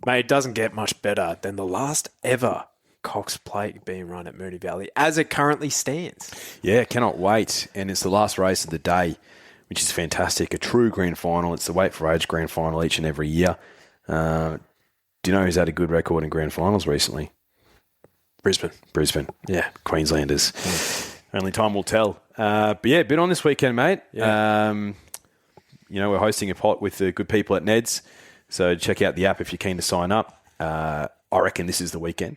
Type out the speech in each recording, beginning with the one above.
Mate, it doesn't get much better than the last ever Cox Plate being run at Moonee Valley as it currently stands. Yeah, cannot wait. And it's the last race of the day, which is fantastic. A true grand final. It's the Weight for Age grand final each and every year. Do you know who's had a good record in grand finals recently? Brisbane. Yeah, Queenslanders. Only time will tell. But yeah, been on this weekend, mate. Yeah. We're hosting a pot with the good people at Ned's. So check out the app if you're keen to sign up. I reckon this is the weekend.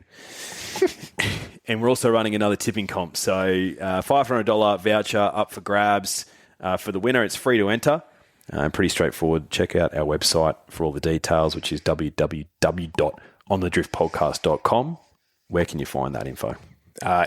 And we're also running another tipping comp. So $500 voucher up for grabs. For the winner, it's free to enter. Pretty straightforward. Check out our website for all the details, which is www.onthedriftpodcast.com. Where can you find that info?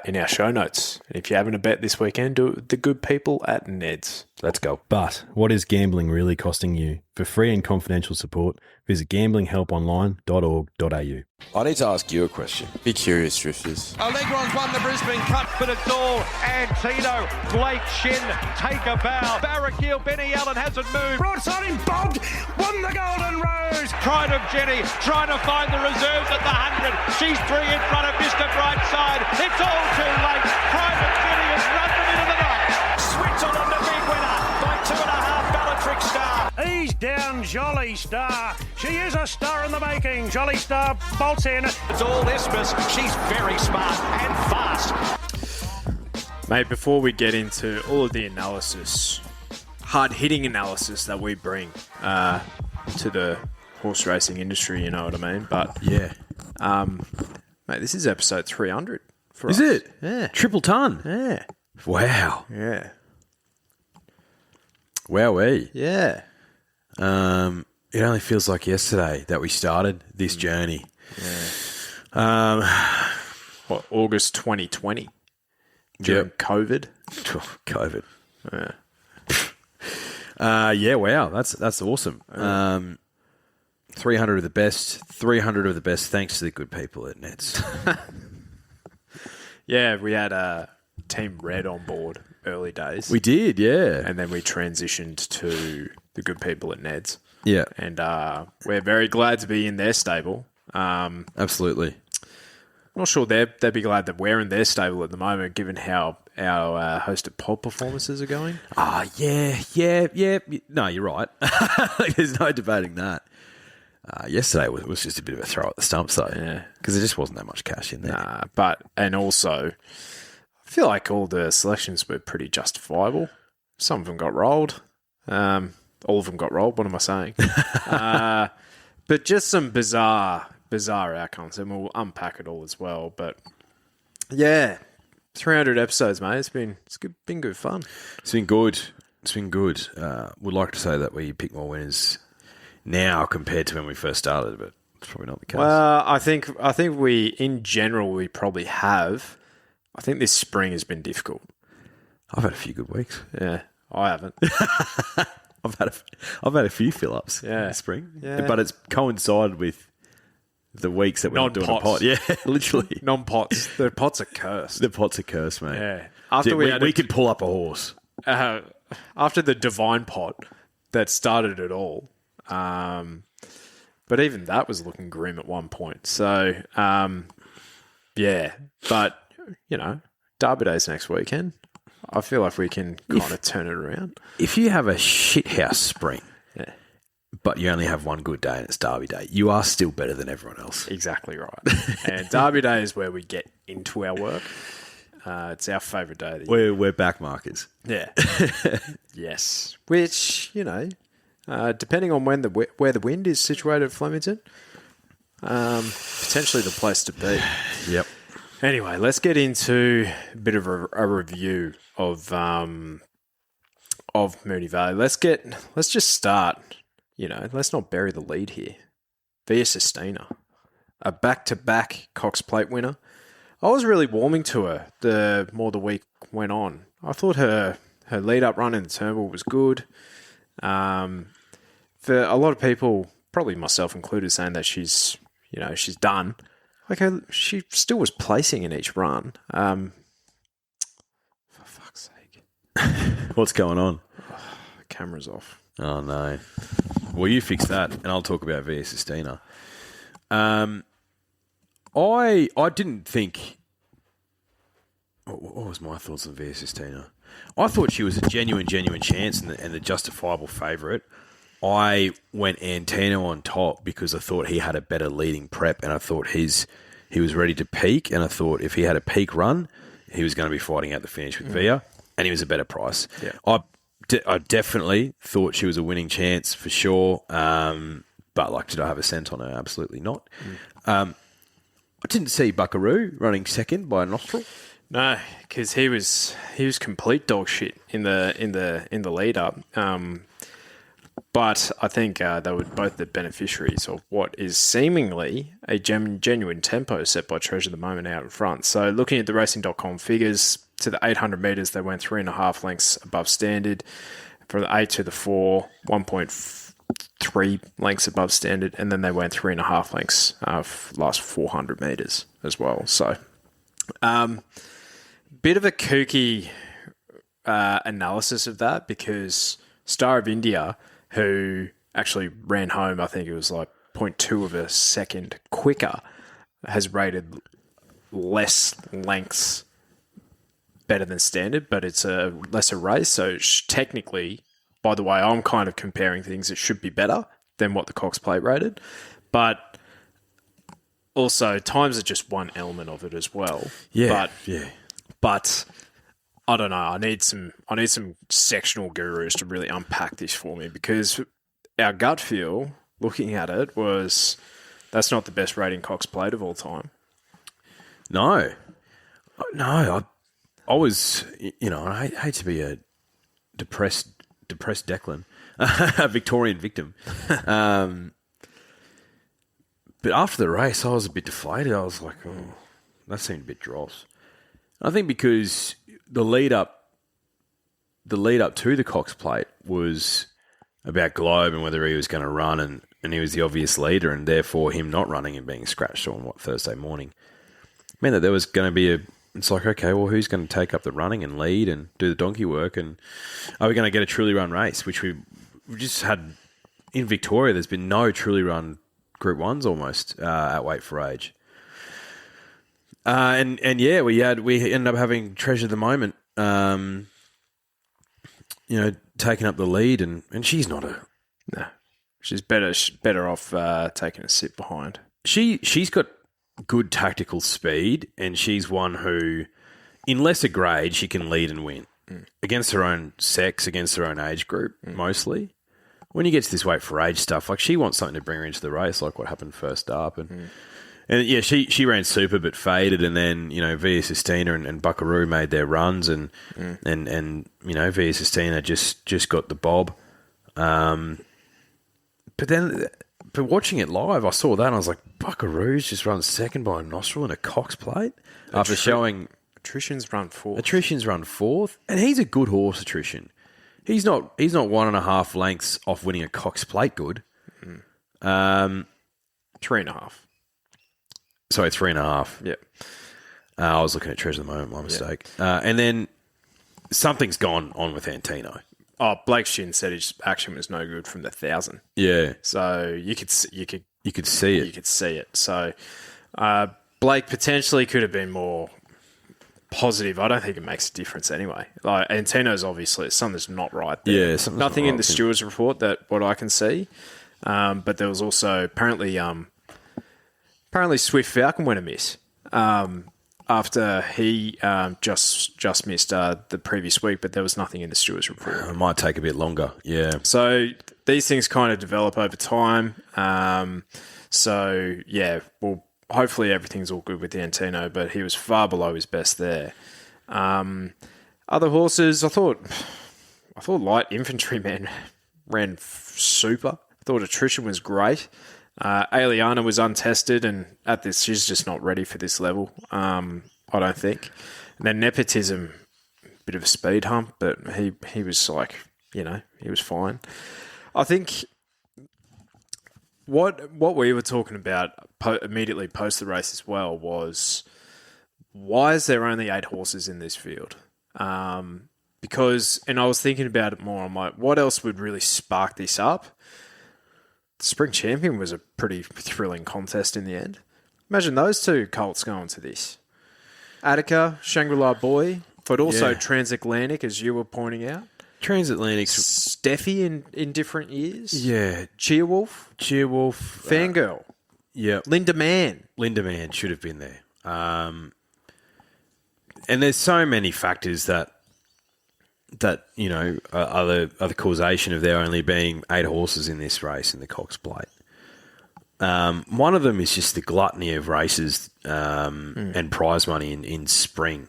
In our show notes. If you're having a bet this weekend, do it with the good people at Ned's. Let's go. But what is gambling really costing you? For free and confidential support, visit gamblinghelponline.org.au. I need to ask you a question. Be curious, Drifters. Allegron's won the Brisbane Cup, but it's all Antino. Blake Shin, take a bow. Barraquil, Benny Allen hasn't moved. Broadside him, bobbed, won the Golden Rose. Pride of Jenny, trying to find the reserves at the 100. She's 3 in front of Mr. Brightside. It's all too late. Pride of Jenny has run them into the night. Switzerland, the big winner by 2.5 Bellatrix Star. He's down, Jolly Star. She is a star in the making. Jolly Star bolts in. It's all Isthmus. She's very smart and fast. Mate, before we get into all of the analysis, hard-hitting analysis that we bring to the horse racing industry, you know what I mean? But Yeah. mate, this is episode 300 for us. Is it? Yeah. Triple ton? Yeah. Wow. Yeah. Wowee. Yeah. It only feels like yesterday that we started this journey. What, August 2020? During COVID? COVID. Yeah. Wow. That's awesome. 300 of the best. 300 of the best thanks to the good people at Nets. Yeah, we had Team Red on board early days. We did, yeah. And then we transitioned to the good people at Ned's. Yeah. And we're very glad to be in their stable. Absolutely. Not sure they'd be glad that we're in their stable at the moment, given how our hosted pod performances are going. Yeah. No, you're right. There's no debating that. Yesterday was just a bit of a throw at the stumps, though. Yeah. Because there just wasn't that much cash in there. And also, I feel like all the selections were pretty justifiable. Some of them got rolled. All of them got rolled. What am I saying? But just some bizarre outcomes, and we'll unpack it all as well. But yeah, 300 episodes, mate. It's been good fun. It's been good. Would like to say that we pick more winners now compared to when we first started, but it's probably not the case. Well, I think we, in general, we probably have. I think this spring has been difficult. I've had a few good weeks. Yeah, I haven't. I've had a few fill-ups this spring. Yeah. But it's coincided with the weeks that we're not doing a pot. Yeah, literally. Non-pots. The pots are cursed. The pots are cursed, mate. Yeah. After we could pull up a horse. After the divine pot that started it all. But even that was looking grim at one point. So, yeah. But, Derby Day's next weekend. I feel like we can kind of turn it around. If you have a shithouse spring, but you only have one good day and it's Derby Day, you are still better than everyone else. Exactly right. And Derby Day is where we get into our work. It's our favourite day of the year. We're back markers. Yeah. Yes. Which, depending on where the wind is situated at Flemington, potentially the place to be. Yep. Anyway, let's get into a bit of a review of Moonee Valley. Let's just start. Let's not bury the lead here. Via Sistina, a back-to-back Cox Plate winner. I was really warming to her the more the week went on. I thought her lead-up run in the Turnbull was good. For a lot of people, probably myself included, saying that she's done. She still was placing in each run. For fuck's sake. What's going on? Camera's off. Oh, no. Well, you fix that, and I'll talk about Via Sistina. I didn't think. What was my thoughts on Via Sistina? I thought she was a genuine chance and the justifiable favourite. I went Antino on top because I thought he had a better leading prep, and I thought he was ready to peak, and I thought if he had a peak run, he was going to be fighting out the finish with Via, and he was a better price. Yeah. I definitely thought she was a winning chance for sure, but did I have a cent on her? Absolutely not. I didn't see Buckaroo running second by a nostril. No, because he was complete dog shit in the lead up. But I think they were both the beneficiaries of what is seemingly a genuine tempo set by Treasure the Moment out in front. So looking at the Racing.com figures, to the 800 metres, they went 3.5 lengths above standard. From the 8 to the 4, 1.3 lengths above standard. And then they went 3.5 lengths last 400 metres as well. So bit of a kooky analysis of that, because Star of India, who actually ran home, I think it was 0.2 of a second quicker, has rated less lengths better than standard, but it's a lesser race. So technically, by the way, I'm kind of comparing things, it should be better than what the Cox Plate rated. But also, times are just one element of it as well. Yeah, But I don't know. I need some sectional gurus to really unpack this for me, because our gut feel, looking at it, was that's not the best rating Cox Plate of all time. No. I was, I hate to be a depressed Declan, a Victorian victim. But after the race, I was a bit deflated. I was like, oh, that seemed a bit dross. I think because the lead up to the Cox Plate was about Globe and whether he was going to run, and he was the obvious leader, and therefore him not running and being scratched on Thursday morning meant that there was going to be it's like, okay, well, who's going to take up the running and lead and do the donkey work, and are we going to get a truly run race, which we just had in Victoria. There's been no truly run Group 1s almost at weight for age. And we ended up having Treasure the Moment, taking up the lead, and she's not she's better off taking a sit behind. She's got good tactical speed, and she's one who, in lesser grade, she can lead and win against her own sex, against her own age group, mostly. When you get to this weight for age stuff, she wants something to bring her into the race, like what happened first up, and she ran super but faded, and then Via Sistina and Buckaroo made their runs, and Via Sistina just got the bob, But watching it live, I saw that and I was like, Buckaroo's just run second by a nostril in a Cox Plate after showing Attrition's run fourth. Attrition's run fourth, and he's a good horse, Attrition. He's not 1.5 lengths off winning a Cox Plate good. 3.5. Sorry, 3.5. Yep. I was looking at Treasure of the Moment, my mistake. And then something's gone on with Antino. Oh, Blake Shin said his action was no good from the 1,000. Yeah. So you could see it. You could see it. So Blake potentially could have been more positive. I don't think it makes a difference anyway. Antino's obviously something's not right there. Yeah, nothing in the stewards report that what I can see. But there was also apparently Swift Falcon went a miss. After he just missed the previous week, but there was nothing in the stewards report. It might take a bit longer, yeah. So these things kind of develop over time. Hopefully everything's all good with the Antino, but he was far below his best there. Other horses, I thought Light Infantryman ran super. I thought Attrition was great. Aliana was untested, and at this, she's just not ready for this level, I don't think. And then Nepotism, bit of a speed hump, but he was he was fine. I think what we were talking about immediately post the race as well was, why is there only 8 horses in this field? Because I was thinking about it more, I'm like, what else would really spark this up? Spring Champion was a pretty thrilling contest in the end. Imagine those two colts going to this. Attica, Shangri-La Boy, but also Transatlantic, as you were pointing out. Transatlantic. Steffi in different years. Yeah. Cheerwolf. Fangirl. Yeah. Linda Mann. Linda Mann should have been there. And there's so many factors that you know are the causation of there only being 8 horses in this race in the Cox Plate. One of them is just the gluttony of races and prize money in spring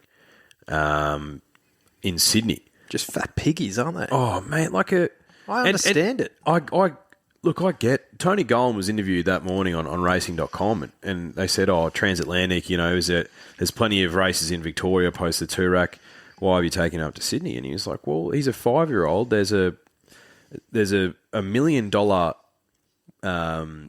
in Sydney. Just fat piggies, aren't they? Oh, mate, I understand it. I get... Tony Gollan was interviewed that morning on racing.com and they said, Transatlantic, you know, there's plenty of races in Victoria post the Toorak. Why have you taken him up to Sydney? And he was like, well, he's a 5-year-old. There's a $1 million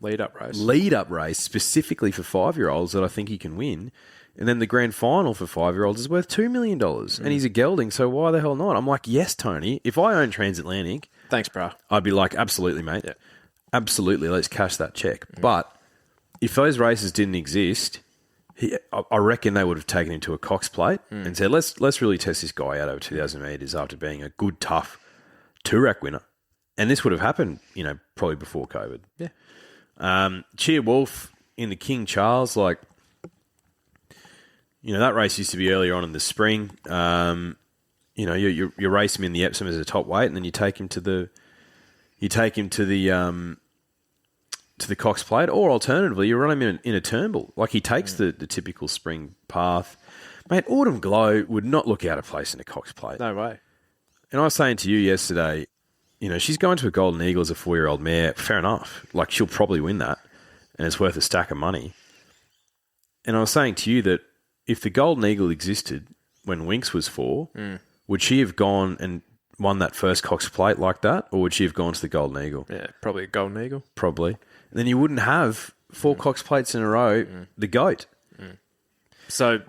lead-up race specifically for 5-year-olds that I think he can win. And then the grand final for 5-year-olds is worth $2 million. And he's a gelding, so why the hell not? I'm like, yes, Tony. If I own Transatlantic... Thanks, bro. I'd be like, absolutely, mate. Yeah. Absolutely, let's cash that check. But if those races didn't exist, I reckon they would have taken him to a Cox Plate and said, let's really test this guy out over 2,000 metres after being a good, tough Toorak winner. And this would have happened, you know, probably before COVID. Yeah. Cheer Wolf in the King Charles, like... You know, that race used to be earlier on in the spring. You know, you race him in the Epsom as a top weight, and then you take him to the Cox Plate, or alternatively, you run him in a Turnbull. Like he takes the typical spring path. Mate, Autumn Glow would not look out of place in a Cox Plate. No way. And I was saying to you yesterday, you know, she's going to a Golden Eagle as a 4-year-old mare. Fair enough. Like she'll probably win that, and it's worth a stack of money. And I was saying to you that if the Golden Eagle existed when Winx was 4, would she have gone and won that first Cox Plate like that, or would she have gone to the Golden Eagle? Yeah, probably a Golden Eagle. Probably. And then you wouldn't have 4 Cox Plates in a row, the GOAT. So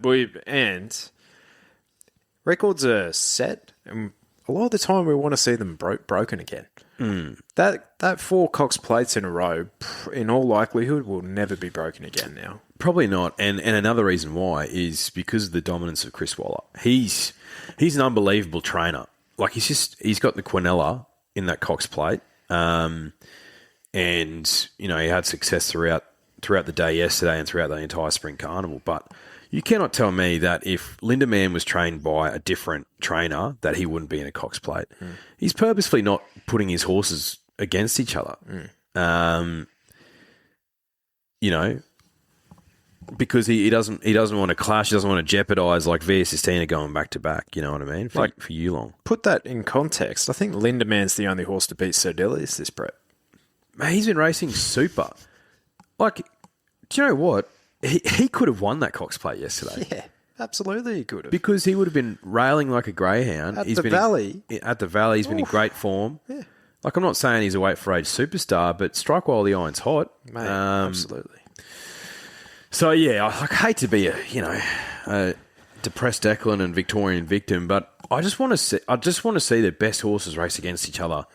records are set, and a lot of the time we want to see them broken again. That 4 Cox Plates in a row, in all likelihood, will never be broken again now. Probably not. And another reason why is because of the dominance of Chris Waller. He's an unbelievable trainer. Like he's got the Quinella in that Cox Plate. And, you know, he had success throughout the day yesterday and throughout the entire spring carnival. But you cannot tell me that if Linda Mann was trained by a different trainer that he wouldn't be in a Cox Plate. He's purposefully not putting his horses against each other. You know, because he doesn't want to clash, he doesn't want to jeopardise like Via Sistina going back to back, you know what I mean? For you long. Put that in context. I think Linda Mann's the only horse to beat Sir Delius this prep. Man, he's been racing super. Like, do you know what? He could have won that Cox Plate yesterday. Yeah, absolutely he could have. Because he would have been railing like a greyhound. At the Valley, he's been in great form. Yeah. Like, I'm not saying he's a weight for age superstar, but strike while the iron's hot. Mate, absolutely. So, yeah, I hate to be a depressed Declan and Victorian victim, but I just want to see the best horses race against each other.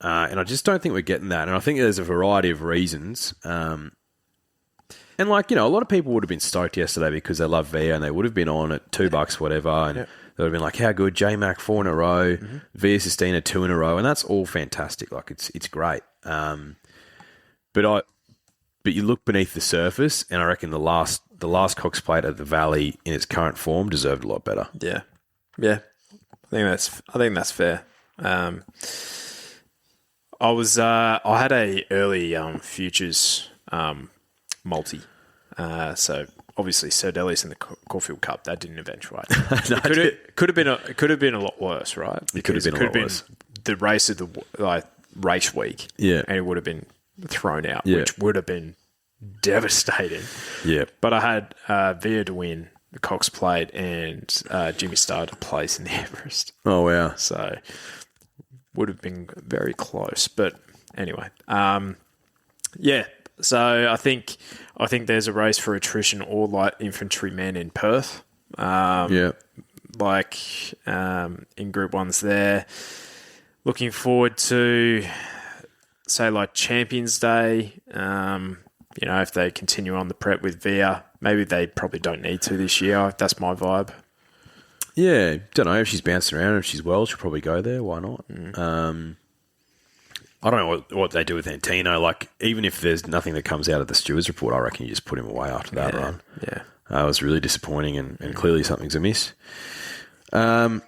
And I just don't think we're getting that. And I think there's a variety of reasons. And, like, you know, a lot of people would have been stoked yesterday because they love Via and they would have been on at $2, whatever. And they would have been like, how good? J-Mac 4 in a row, Via Sistina 2 in a row. And that's all fantastic. Like, it's great. But you look beneath the surface and I reckon the last Cox Plate at the Valley in its current form deserved a lot better. Yeah. Yeah. I think that's fair. I had a early futures multi. So obviously Sir Delius in the Caulfield Cup that didn't eventuate. It could have been a lot worse, right? It could have been a lot worse. The race of the race week, and it would have been thrown out, which would have been devastating. Yeah, but I had Via to win the Cox Plate and Jimmy Starr to place in the Everest. Oh wow! So would have been very close, but anyway, So I think there's a race for attrition or light infantrymen in Perth. In Group 1's there. Looking forward to say like Champions Day, if they continue on the prep with Via, maybe they probably don't need to this year. That's my vibe. Yeah, don't know if she's bouncing around. If she's well, she'll probably go there. Why not? I don't know what they do with Antino. Like, even if there's nothing that comes out of the stewards report, I reckon you just put him away after that run. Yeah. It was really disappointing, and clearly something's amiss. Was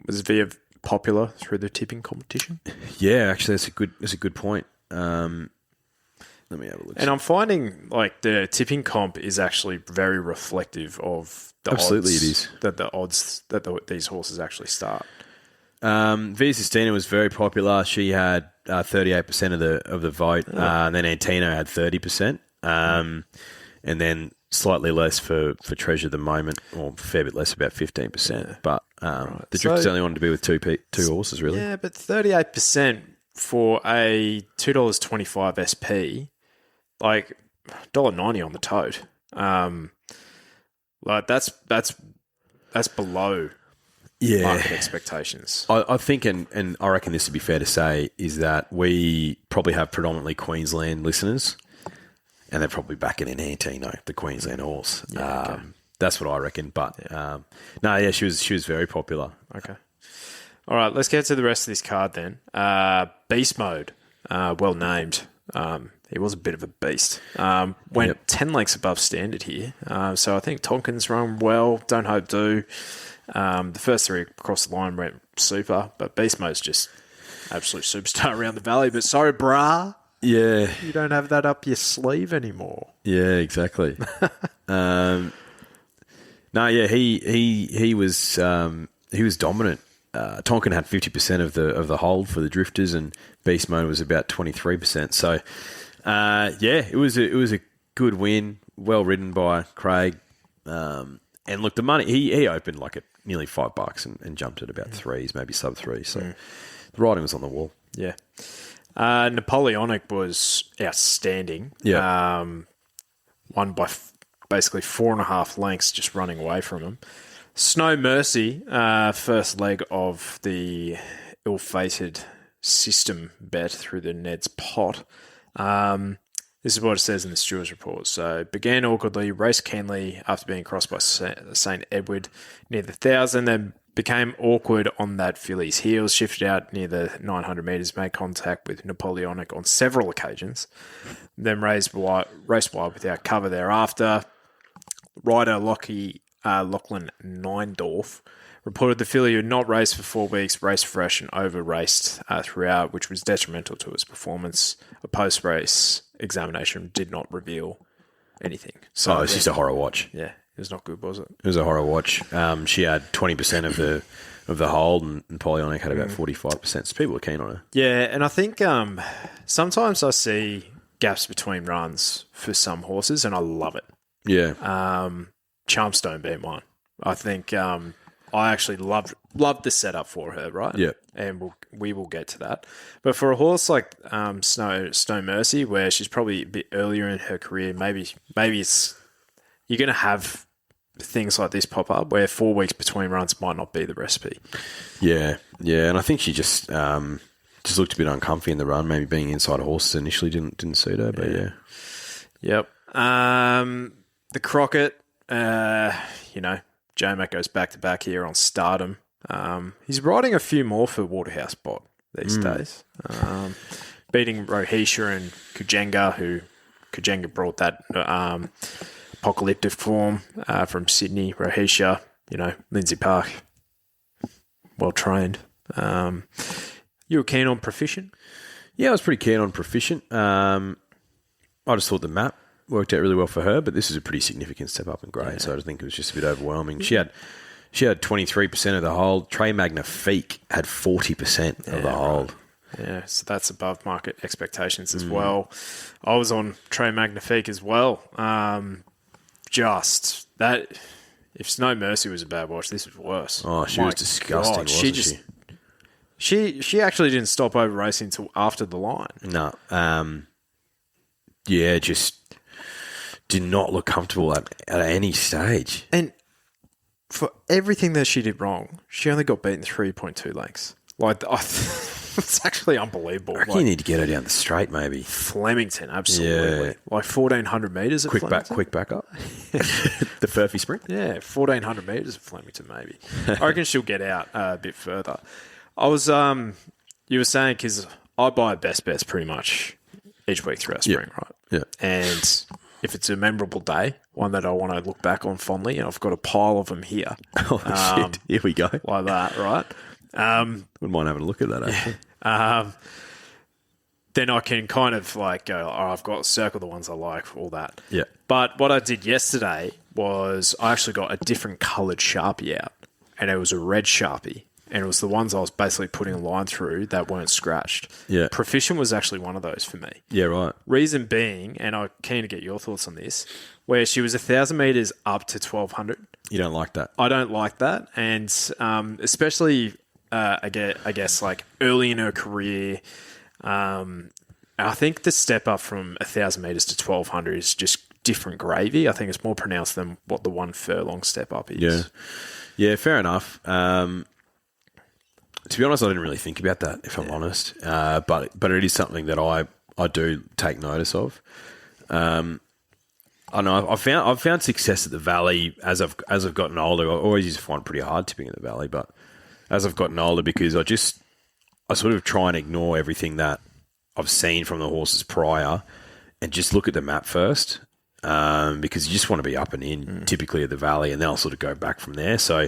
Via popular through the tipping competition? Yeah, actually, that's a good point. Let me have a look. And I'm finding like the tipping comp is actually very reflective of the Absolutely odds it is. the odds that these horses actually start. Via Sistina was very popular. She had 38% of the vote, and then Antino had 30%, and then slightly less for Treasure at the moment, or a fair bit less, about 15%. But the Drifters only wanted to be with two horses, really. Yeah, but 38% for a $2.25 SP, like $1.90 on the tote. Like that's below market expectations. I think, and I reckon this would be fair to say, is that we probably have predominantly Queensland listeners, and they're probably backing in Antino, the Queensland horse. Yeah, okay. That's what I reckon. But she was very popular. Okay. All right, let's get to the rest of this card then. Beast Mode, well named. He was a bit of a beast. Went 10 lengths above standard here. So I think Tonkin's run well. Don't Hope Do. The first three across the line went super, but Beast Mode's just absolute superstar around the valley. But sorry, brah. Yeah. You don't have that up your sleeve anymore. Yeah, exactly. He was dominant. Tonkin had 50% of the hold for the Drifters, and Beast Mode was about 23%. So, it was a good win, well ridden by Craig. And look, the money he opened like at nearly $5 and jumped at about threes, maybe sub 3. So the writing was on the wall. Yeah. Napoleonic was outstanding. Yeah. Won by basically 4.5 lengths, just running away from him. Snow Mercy, first leg of the ill-fated system bet through the Ned's pot. This is what it says in the stewards report. So, began awkwardly, raced keenly after being crossed by St. Edward near the 1,000, then became awkward on that filly's heels, shifted out near the 900 metres, made contact with Napoleonic on several occasions, then raced wide without cover thereafter. Rider Lachlan Neindorf reported the filly had not raced for 4 weeks, raced fresh and over-raced throughout, which was detrimental to his performance. A post-race examination did not reveal anything. So it's just a horror watch. Yeah, it was not good, was it? It was a horror watch. She had 20% of the hold, and Napoleonic had about 45%. So people were keen on her. Yeah, and I think sometimes I see gaps between runs for some horses, and I love it. Yeah. Charmstone being one. I think I actually loved the setup for her, right? Yeah. And we will get to that. But for a horse like Snow Mercy, where she's probably a bit earlier in her career, maybe it's you're going to have things like this pop up where 4 weeks between runs might not be the recipe. Yeah, and I think she just looked a bit uncomfy in the run. Maybe being inside horses initially didn't suit her, but yeah. Yep. The Crockett, J-Mac goes back-to-back here on Stardom. He's riding a few more for Waterhouse Bot these days. Beating Rohisha and Kujenga, who Kujenga brought that apocalyptic form from Sydney. Rohisha, Lindsay Park, well-trained. You were keen on Proficient? Yeah, I was pretty keen on Proficient. I just thought the map worked out really well for her, but this is a pretty significant step up in grade, so I think it was just a bit overwhelming. She had 23% of the hold. Trey Magnifique had 40% of the hold. Yeah, so that's above market expectations as well. I was on Trey Magnifique as well. Just that, if Snow Mercy was a bad watch, this was worse. Oh, she was disgusting, wasn't she? She actually didn't stop over racing until after the line. No. Just did not look comfortable at any stage. And for everything that she did wrong, she only got beaten 3.2 lengths. Like, It's actually unbelievable. I reckon you need to get her down the straight, maybe. Flemington, absolutely. Yeah. Like 1,400 metres at Flemington. Quick back up. The Furphy sprint. Yeah, 1,400 metres at Flemington, maybe. I reckon she'll get out a bit further. I was, you were saying, because I buy best bets pretty much each week throughout spring, right? Yeah. And if it's a memorable day, one that I want to look back on fondly, and I've got a pile of them here. Oh, shit. Here we go. Like that, right? Wouldn't mind having a look at that, actually. Then I can kind of like go, oh, I've got circle the ones I like, all that. Yeah. But what I did yesterday was I actually got a different coloured Sharpie out, and it was a red Sharpie, and it was the ones I was basically putting a line through that weren't scratched. Yeah. Proficient was actually one of those for me. Yeah, right. Reason being, and I'm keen to get your thoughts on this, where she was 1,000 metres up to 1,200. You don't like that? I don't like that, and especially, I guess, like early in her career, I think the step up from 1,000 metres to 1,200 is just different gravy. I think it's more pronounced than what the 1 furlong step up is. Yeah, fair enough. To be honest, I didn't really think about that, if I'm honest. But it is something that I do take notice of. I know I've found success at the Valley as I've gotten older. I always used to find it pretty hard tipping at the Valley, but as I've gotten older, because I sort of try and ignore everything that I've seen from the horses prior and just look at the map first, because you just want to be up and in typically at the Valley, and then I'll sort of go back from there. So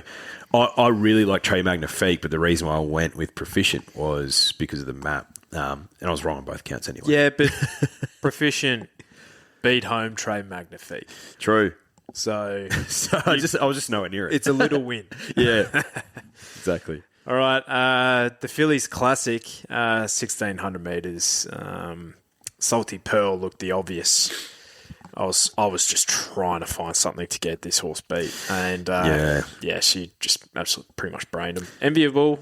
I really like Très Magnifique, but the reason why I went with Proficient was because of the map, and I was wrong on both counts anyway. Yeah, but Proficient beat home Très Magnifique. True. So I was just nowhere near it. it's a little win. Yeah, exactly. All right, the Phillies Classic, 1,600 metres. Salty Pearl looked the obvious. I was just trying to find something to get this horse beat, and she just absolutely pretty much brained him. Enviable.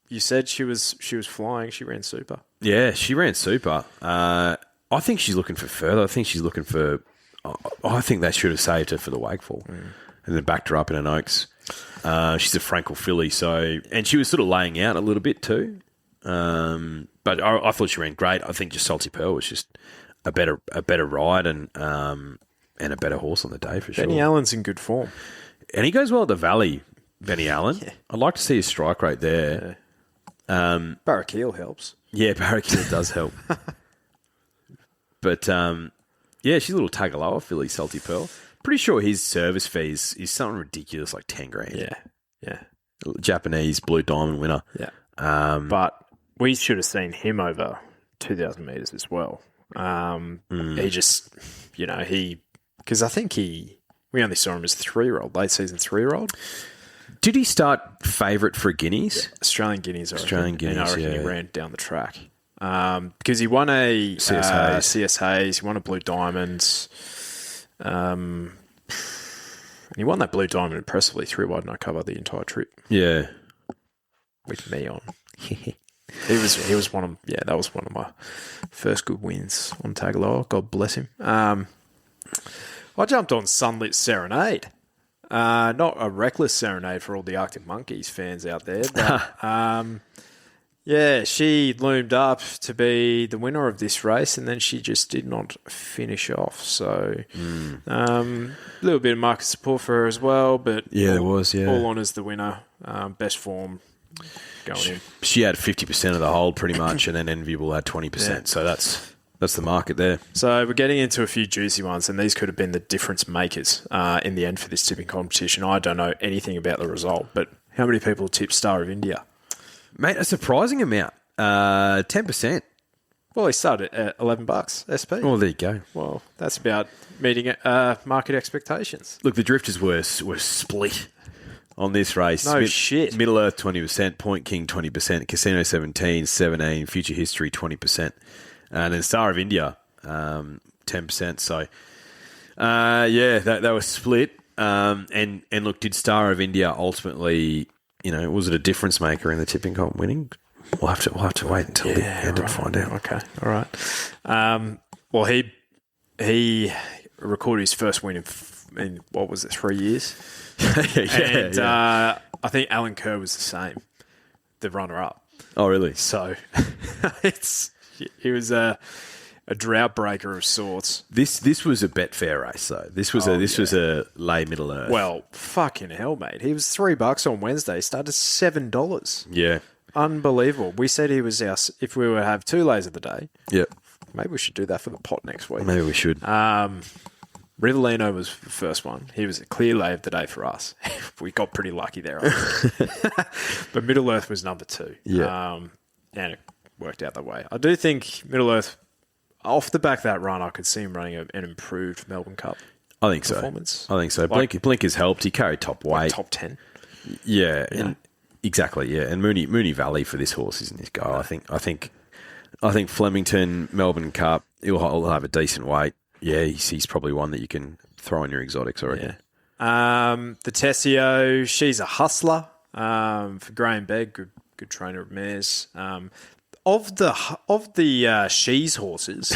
You said she was flying. She ran super. Yeah, she ran super. I think she's looking for further. I think she's looking for. I think they should have saved her for the Wakeful, and then backed her up in an Oaks. She's a Frankel filly, and she was sort of laying out a little bit too. But I thought she ran great. I think just Salty Pearl was just a better ride and a better horse on the day for sure. Benny Allen's in good form, and he goes well at the Valley. Benny Allen. Yeah. I'd like to see his strike rate there. Yeah. Barraquil helps. Yeah, Barraquil does help. But she's a little Tagaloa filly, Salty Pearl. Pretty sure his service fees is something ridiculous, like 10 grand. Yeah. Japanese Blue Diamond winner. Yeah. But we should have seen him over 2,000 metres as well. He just, because I think we only saw him as a 3-year-old, late season 3-year-old. Did he start favourite for Guineas? Yeah, Australian Guineas, Australian Guineas, and I reckon he ran down the track. Because he won a CS Hayes, he won a Blue Diamond, and he won that Blue Diamond impressively, 3 wide no cover the entire trip. Yeah, with me on. He was one of that was one of my first good wins on Tagaloa. God bless him. I jumped on Sunlit Serenade. Not a reckless serenade for all the Arctic Monkeys fans out there, but she loomed up to be the winner of this race, and then she just did not finish off. So, a little bit of market support for her as well, but there was. All on as the winner, best form going in. She had 50% of the hold pretty much, and then Enviable had 20%. Yeah. So that's the market there. So we're getting into a few juicy ones, and these could have been the difference makers in the end for this tipping competition. I don't know anything about the result, but how many people tipped Star of India? Mate, a surprising amount. 10%. Well, he started at $11 SP. Well, there you go. Well, that's about meeting market expectations. Look, the drifters were split on this race. No shit. Middle Earth 20%, Point King 20%, Casino 17, Future History 20%. And then Star of India, 10%. So, they were split. And look, did Star of India ultimately, was it a difference maker in the tipping comp winning? We'll have to wait until the end and find out. Okay, all right. Well, he recorded his first win in what was it, 3 years? I think Alan Kerr was the same, the runner-up. Oh, really? So he was a drought breaker of sorts. This was a Betfair race, though. This was was a lay Middle Earth. Well, fucking hell, mate. He was $3 on Wednesday. He started $7. Yeah. Unbelievable. We said he was if we were to have 2 lays of the day. Yep. Maybe we should do that for the pot next week. Maybe we should. Rivellino was the first one. He was a clear lay of the day for us. We got pretty lucky there. But Middle Earth was number 2. Yeah. And it worked out that way. I do think Middle Earth, off the back of that run, I could see him running an improved Melbourne Cup I think performance. I think so. Blink has helped. He carried top weight. Top 10. Yeah. And exactly, yeah. And Mooney Valley for this horse isn't his go. I think Flemington, Melbourne Cup, he'll have a decent weight. Yeah, he's probably one that you can throw in your exotics, I reckon. Yeah. The Tessio, she's a hustler. For Graham Begg, good trainer of mares. Of the she's horses,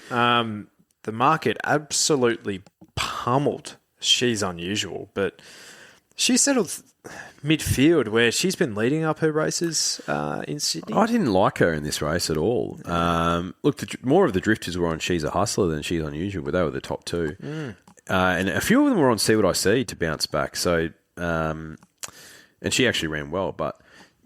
the market absolutely pummeled She's Unusual, but she settled midfield where she's been leading up her races in Sydney. I didn't like her in this race at all. Look, more of the drifters were on She's a Hustler than She's Unusual, but they were the top 2. And a few of them were on See What I See to bounce back. So, and she actually ran well. But,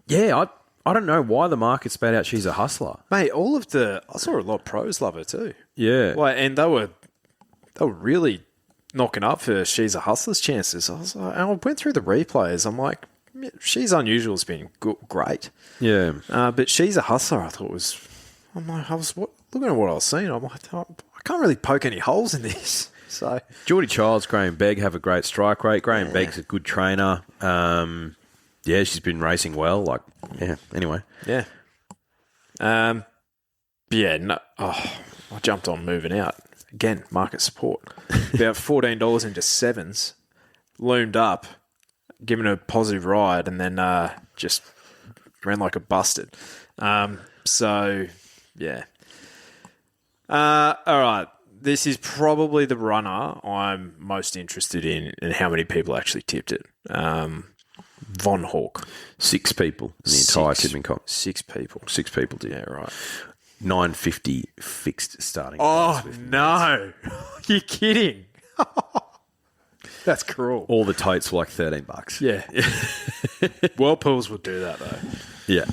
yeah, I don't know why the market spat out She's a Hustler. Mate, I saw a lot of pros love her too. Yeah. And they were really knocking up for She's a Hustler's chances. I went through the replays. I'm like, She's Unusual has been great. Yeah. But She's a Hustler, I thought was. I'm like, looking at what I was seeing. I'm like, I can't really poke any holes in this. So Geordie Childs, Graham Begg have a great strike rate. Graham Begg's a good trainer. Yeah, she's been racing well. Anyway. Yeah. I jumped on moving out. Again, market support. About $14 into 7s. Loomed up, given a positive ride, and then just ran like a busted. So, yeah. All right. This is probably the runner I'm most interested in and how many people actually tipped it. Von Hawk. 6 people in the entire tipping comp. 6 people. 6 people did. Yeah, right. 950 fixed starting. Oh, no. You're kidding. That's cruel. All the totes were like $13. Yeah. Whirlpools would do that, though. Yeah.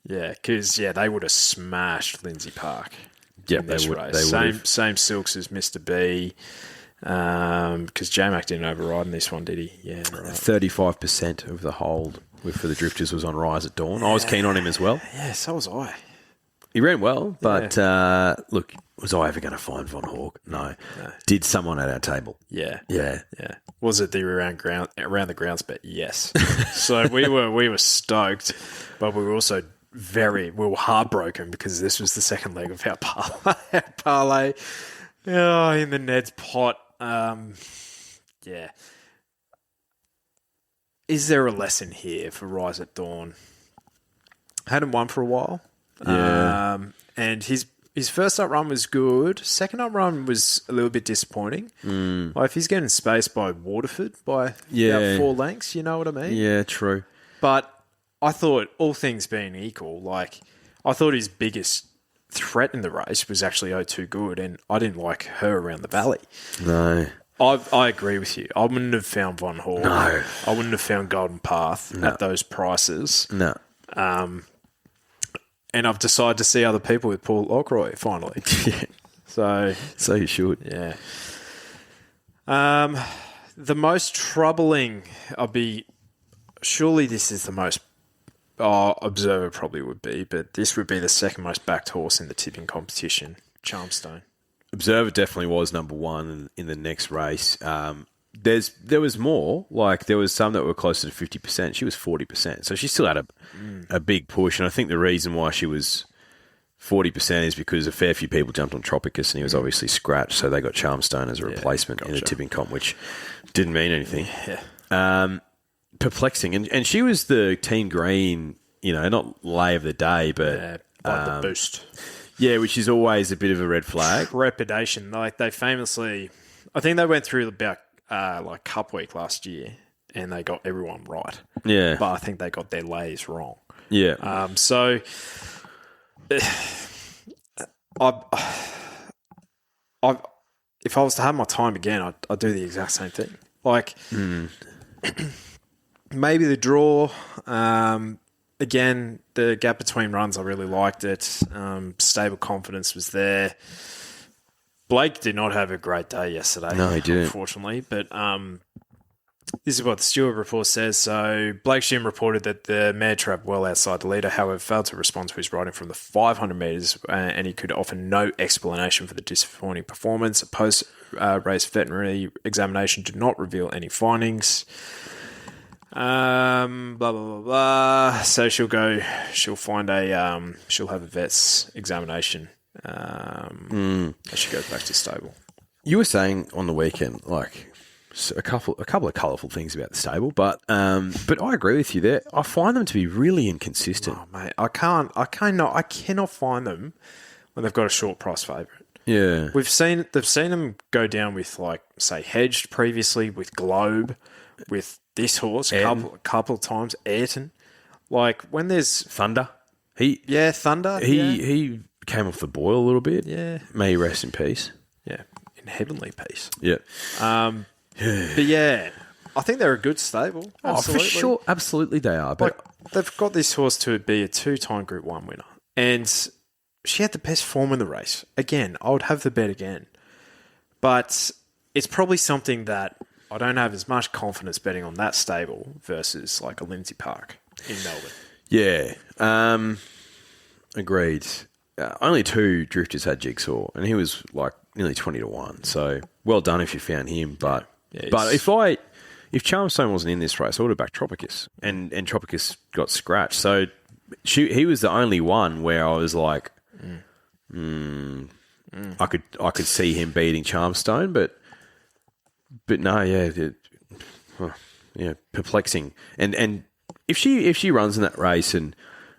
Yeah, because, they would have smashed Lindsay Park. Yeah, in this they would. race. They would. Same silks as Mr. B. Because J-Mac didn't override in this one, did he? Yeah, right. 35% of the hold for the drifters was on Rise at Dawn. I was keen on him as well. Yeah, so was I. He ran well, but look, was I ever going to find Von Hawk? No. Did someone at our table? Yeah. Yeah. Yeah. Was it the around the grounds bet? Yes. So we were stoked, but we were also we were heartbroken because this was the second leg of our parlay. Oh, in the Ned's pot. Yeah. Is there a lesson here for Rise at Dawn? Hadn't won for a while. Yeah. And his first up run was good. Second up run was a little bit disappointing. Like if he's getting spaced by Waterford by about 4 lengths, you know what I mean? Yeah, true. But I thought, all things being equal, I thought his biggest threat in the race was actually O2 Good, and I didn't like her around the valley. No. I agree with you. I wouldn't have found Von Hall. No. I wouldn't have found Golden Path at those prices. No. And I've decided to see other people with Paul Lockroy, finally. Yeah. So you should. Yeah. The most troubling, surely this is the most, Observer probably would be, but this would be the second most backed horse in the tipping competition, Charmstone. Observer definitely was number 1 in the next race. There was more. Like, there was some that were closer to 50%. She was 40%. So she still had a big push. And I think the reason why she was 40% is because a fair few people jumped on Tropicus and he was obviously scratched. So they got Charmstone as a replacement in the tipping comp, which didn't mean anything. Yeah. Perplexing. And she was the Team Green, not lay of the day, but... the boost. Yeah, which is always a bit of a red flag. Trepidation. Like, they famously... I think they went through about... Cup week last year, and they got everyone right. Yeah. But I think they got their lays wrong. Yeah. So if I was to have my time again, I'd do the exact same thing. Like, maybe the draw. Again, the gap between runs, I really liked it. Stable confidence was there. Blake did not have a great day yesterday. No, he didn't. Unfortunately. But this is what the Stewart report says. So Blake Shim reported that the mare trapped well outside the leader, however, failed to respond to his riding from the 500 metres, and he could offer no explanation for the disappointing performance. A post-race veterinary examination did not reveal any findings. Blah, blah, blah, blah. So she'll have a vet's examination as she goes back to stable. You were saying on the weekend, like, a couple of colourful things about the stable, but I agree with you there. I find them to be really inconsistent. Oh, mate, I cannot find them when they've got a short price favourite. Yeah. They've seen them go down with, like, say, Hedged previously, with Globe, with this horse a couple of times, Ayrton. Like, when there's Thunder. Thunder. He came off the boil a little bit. Yeah. May he rest in peace. Yeah, in heavenly peace. Yeah. But yeah, I think they're a good stable. Absolutely. Oh, for sure. Absolutely they are. But Like, they've got this horse to be a 2-time Group 1 winner. And she had the best form in the race. Again, I would have the bet again. But it's probably something that I don't have as much confidence betting on that stable versus like a Lindsay Park in Melbourne. yeah. Agreed. Only 2 drifters had Jigsaw, and he was like nearly 20 to 1. So well done if you found him. But if Charmstone wasn't in this race, I would have backed Tropicus, and Tropicus got scratched. So he was the only one where I was like, I could see him beating Charmstone, but no, perplexing. And if she runs in that race and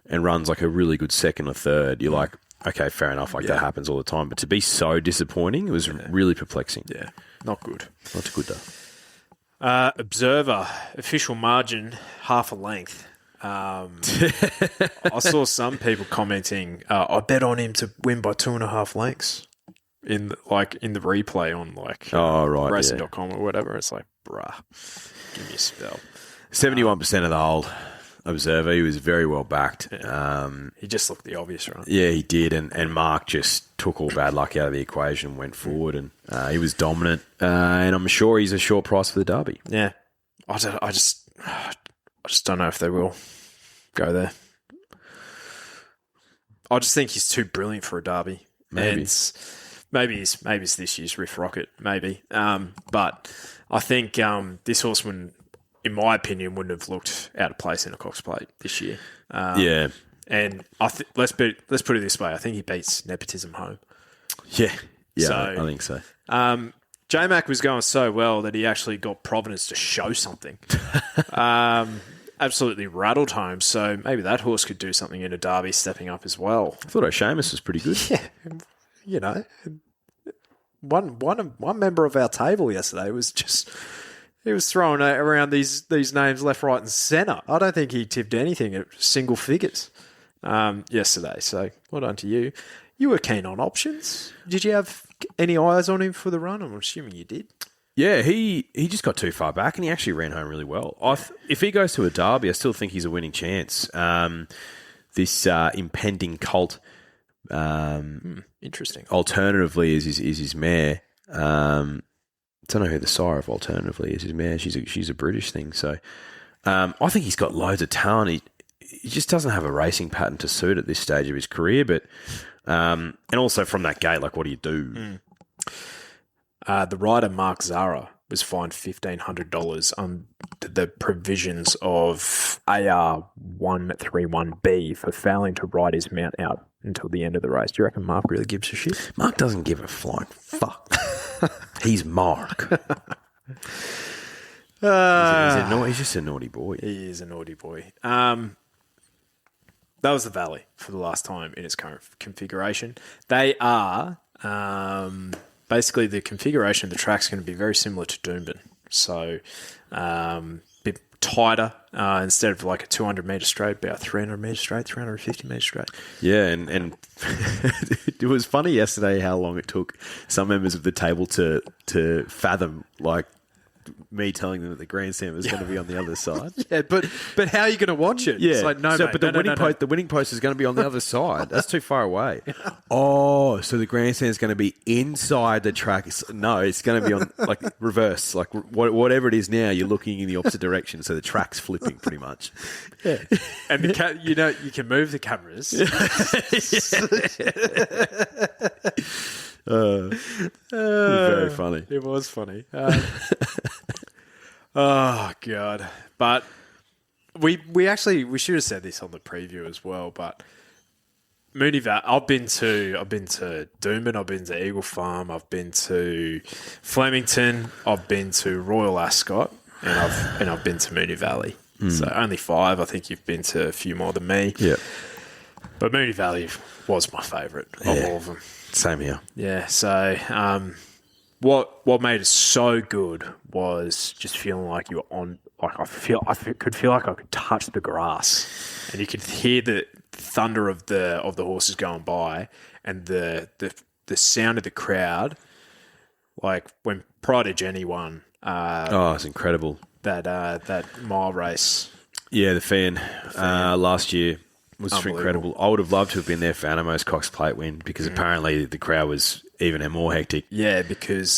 runs like a really good second or third, you're like, okay, fair enough. Like that happens all the time. But to be so disappointing, it was really perplexing. Yeah, not good. Not good though. Observer, official margin, half a length. I saw some people commenting, I bet on him to win by 2.5 lengths in the replay on racing.com or whatever. It's like, bruh, give me a spell. 71% of the hold. Observer, he was very well backed. Yeah. He just looked the obvious, right? Yeah, he did, and Mark just took all bad luck out of the equation and went forward, and he was dominant. And I'm sure he's a short price for the Derby. Yeah, I just don't know if they will go there. I just think he's too brilliant for a Derby. Maybe. And maybe it's this year's Riff Rocket, maybe. But I think this horseman, in my opinion, wouldn't have looked out of place in a Cox Plate this year. Yeah. And let's put it this way. I think he beats nepotism home. Yeah. Yeah, So- I think so. J-Mac was going so well that he actually got Providence to show something. Absolutely rattled home. So maybe that horse could do something in a Derby, stepping up as well. I thought O'Shamus was pretty good. Yeah, you know, one member of our table yesterday was just... He was throwing around these names left, right, and centre. I don't think he tipped anything at single figures yesterday. So well done to you. You were keen on options. Did you have any eyes on him for the run? I'm assuming you did. Yeah, he just got too far back, and he actually ran home really well. If he goes to a Derby, I still think he's a winning chance. This impending colt, Interesting. alternatively, is his mare. I don't know who the sire of alternatively is. His mare, she's a British thing. So I think he's got loads of talent. He just doesn't have a racing pattern to suit at this stage of his career. But and also from that gate, like, what do you do? The rider Mark Zara was fined $1,500 under the provisions of AR 131B for failing to ride his mount out until the end of the race. Do you reckon Mark really gives a shit? Mark doesn't give a flying fuck. He's Mark. He's just a naughty boy. He is a naughty boy. That was the Valley for the last time in its current configuration. They are basically the configuration of the track's going to be very similar to Doomben. So bit tighter instead of like a 200 metre straight, about 300 metre straight, 350 metre straight. Yeah, and it was funny yesterday how long it took some members of the table to fathom, like, me telling them that the grandstand was going to be on the other side. Yeah, but how are you going to watch it? Yeah, It's like, no, so, mate, but no, the winning post is going to be on the other side. That's too far away. Oh, so the grandstand is going to be inside the track. No, it's going to be on like reverse, like whatever it is now. You're looking in the opposite direction, so the track's flipping pretty much. Yeah, and you can move the cameras. Very funny. It was funny. Oh God! But we should have said this on the preview as well. But Moonee Valley, I've been to Doomben, I've been to Eagle Farm, I've been to Flemington, I've been to Royal Ascot, and I've been to Moonee Valley. So only 5. I think you've been to a few more than me. Yeah, but Moonee Valley was my favourite of all of them. Same here. Yeah, so what made it so good was just feeling like you were on. Like I could feel like I could touch the grass, and you could hear the thunder of the horses going by, and the sound of the crowd. Like when Pride of Jenny won. It's incredible. That mile race. Yeah, the fan last year was incredible. I would have loved to have been there for Anamo's Cox Plate win because apparently the crowd was even more hectic. Yeah, because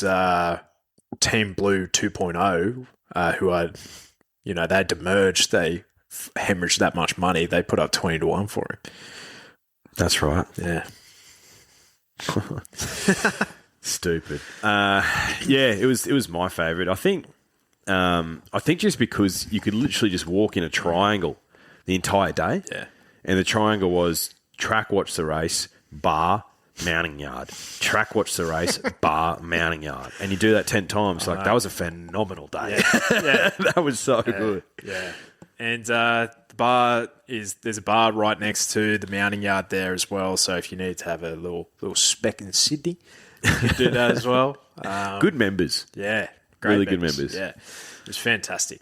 Team Blue 2.0, who had, they had to merge, they hemorrhaged that much money. They put up 20-1 for him. That's right. Yeah. Stupid. It was my favourite. I think just because you could literally just walk in a triangle the entire day. Yeah. And the triangle was track watch the race, bar, mounting yard. Track watch the race, bar, mounting yard. And you do that 10 times. That was a phenomenal day. Yeah. That was so good. Yeah. And the bar there's a bar right next to the mounting yard there as well. So if you need to have a little speck in Sydney, you can do that as well. Good members. Yeah. Great really good members. Yeah. It was fantastic.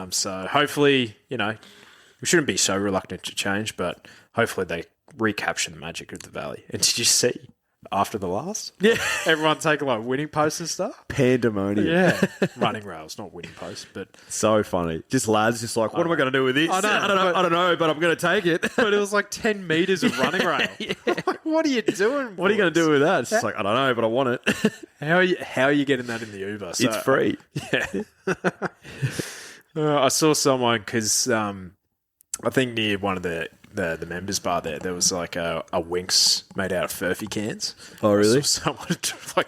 So hopefully, we shouldn't be so reluctant to change, but hopefully they recapture the magic of the Valley. And did you see after the last? Yeah. Everyone taking like winning posts and stuff? Pandemonium. Yeah. Running rails, not winning posts, but so funny. Just lads, just like, what am I going to do with this? I don't know, but I'm going to take it. But it was like 10 metres of running rail. Yeah. Like, what are you doing? What are you going to do with that? It's just like, I don't know, but I want it. How are you getting that in the Uber? So, it's free. Yeah. I saw someone because I think near one of the members bar there was like a Winx made out of Furphy cans. Oh, really? I saw someone like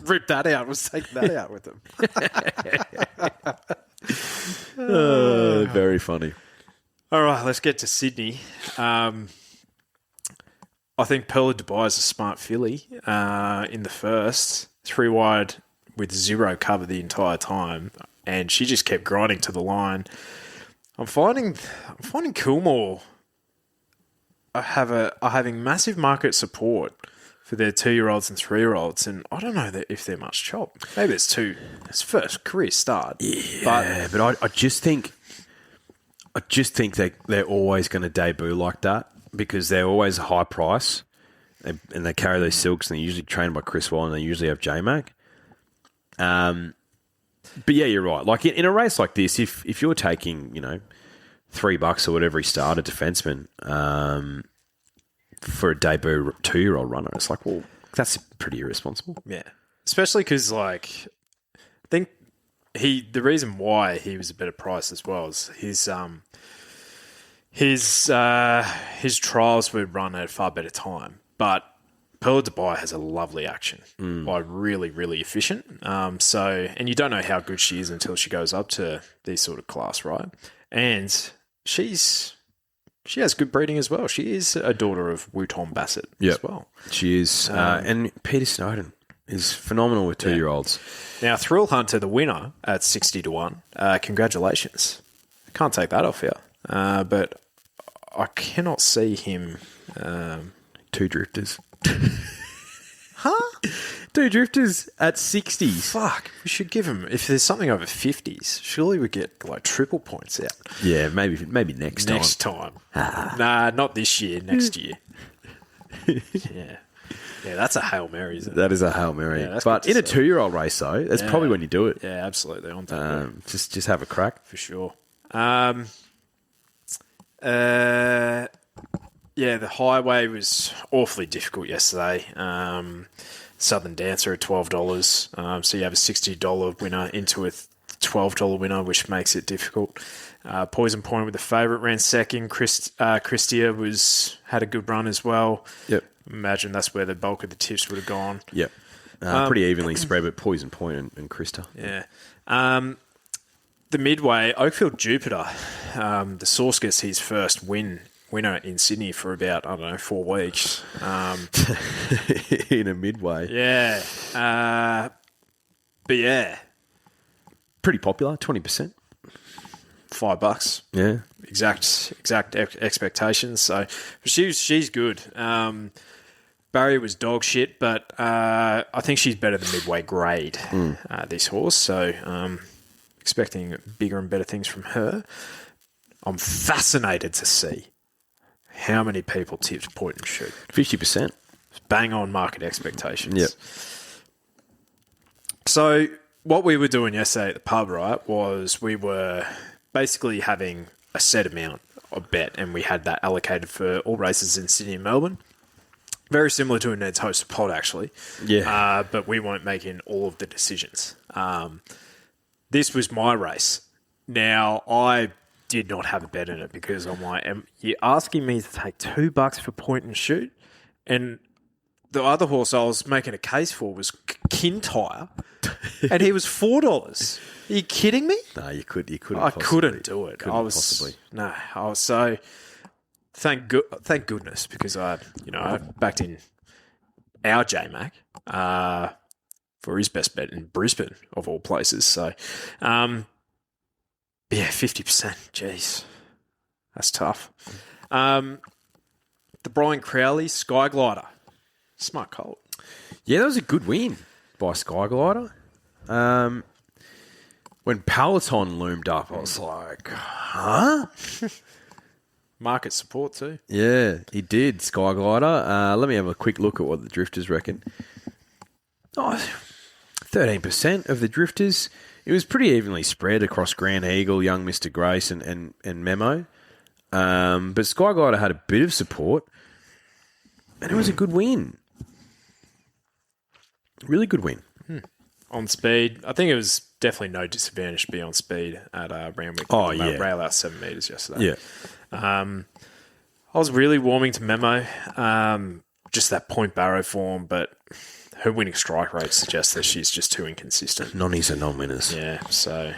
rip that out and was taking that out with them. Very funny. All right, let's get to Sydney. I think Pearl of Dubai is a smart filly in the first. 3 wide with 0 cover the entire time. And she just kept grinding to the line. I'm finding Coolmore are having massive market support for their 2-year-olds and 3-year-olds, and I don't know if they're much chop. Maybe it's first career start. Yeah, but I just think they're always going to debut like that because they're always a high price, and they carry those silks, and they're usually trained by Chris Wall, and they usually have J-Mac. But yeah, you're right. Like in a race like this, if you're taking, $3 or whatever he started, defenseman, for a debut 2-year-old runner, it's like, well, that's pretty irresponsible. Yeah. Especially because, like, I think the reason why he was a better price as well is his trials would run at a far better time. But Pearl of Dubai has a lovely action, like really, really efficient. And you don't know how good she is until she goes up to these sort of class, right? And she has good breeding as well. She is a daughter of Wooton Bassett as well. She is. And Peter Snowden is phenomenal with 2-year-olds. Now, Thrill Hunter, the winner at 60-1. Congratulations. Can't take that off here. But I cannot see him. 2 drifters. Two drifters at 60s. Fuck, we should give him, if there's something over 50s, surely we get like triple points out. Yeah, maybe next time. Next time. Nah, not this year, next year. Yeah. Yeah, that's a Hail Mary, isn't it? That is a Hail Mary. Yeah, that's but good to in a see. 2-year-old race, though, that's probably when you do it. Yeah, absolutely. On top of it. Just have a crack. For sure. Yeah, the highway was awfully difficult yesterday. Southern Dancer at $12. So you have a $60 winner into a $12 winner, which makes it difficult. Poison Point with the favourite ran second. Christia had a good run as well. Yep. Imagine that's where the bulk of the tips would have gone. Yep. Pretty evenly spread, but Poison Point and Krista. Yeah. The midway, Oakfield Jupiter, the Source gets his first winner in Sydney for about, 4 weeks. In a midway. Yeah. But yeah, Pretty popular, 20%. $5. Yeah. Exact expectations. So she's good. Barry was dog shit, but I think she's better than midway grade, this horse. So expecting bigger and better things from her. I'm fascinated to see how many people tipped Point and Shoot. 50%. Bang on market expectations. Yep. So what we were doing yesterday at the pub, right, was we were basically having a set amount of bet, and we had that allocated for all races in Sydney and Melbourne. Very similar to a Ned's hosted pod, actually. Yeah. But we weren't making all of the decisions. This was my race. Now, I did not have a bet in it because I'm like, you're asking me to take $2 for Point and Shoot? And the other horse I was making a case for was Kintyre, and he was $4. Are you kidding me? No, you couldn't. I couldn't do it. Couldn't possibly. No, I was so thank goodness, because I backed in our JMac for his best bet in Brisbane of all places. So, yeah, 50%. Jeez, that's tough. The Brian Crowley Sky Glider, smart colt. Yeah, that was a good win by Skyglider. When Peloton loomed up, I was like, huh? Market support too. Yeah, he did, Skyglider. Let me have a quick look at what the drifters reckon. 13% of the drifters. It was pretty evenly spread across Grand Eagle, Young Mr. Grace, and Memo. But Skyglider had a bit of support, and it was a good win. Really good win. On speed, I think it was definitely no disadvantage to be on speed at Randwick. Oh, yeah. Rail out 7 metres yesterday. Yeah. I was really warming to Memo, just that Point Barrow form, but her winning strike rate suggests that she's just too inconsistent. Nonnies are non-winners. Yeah, so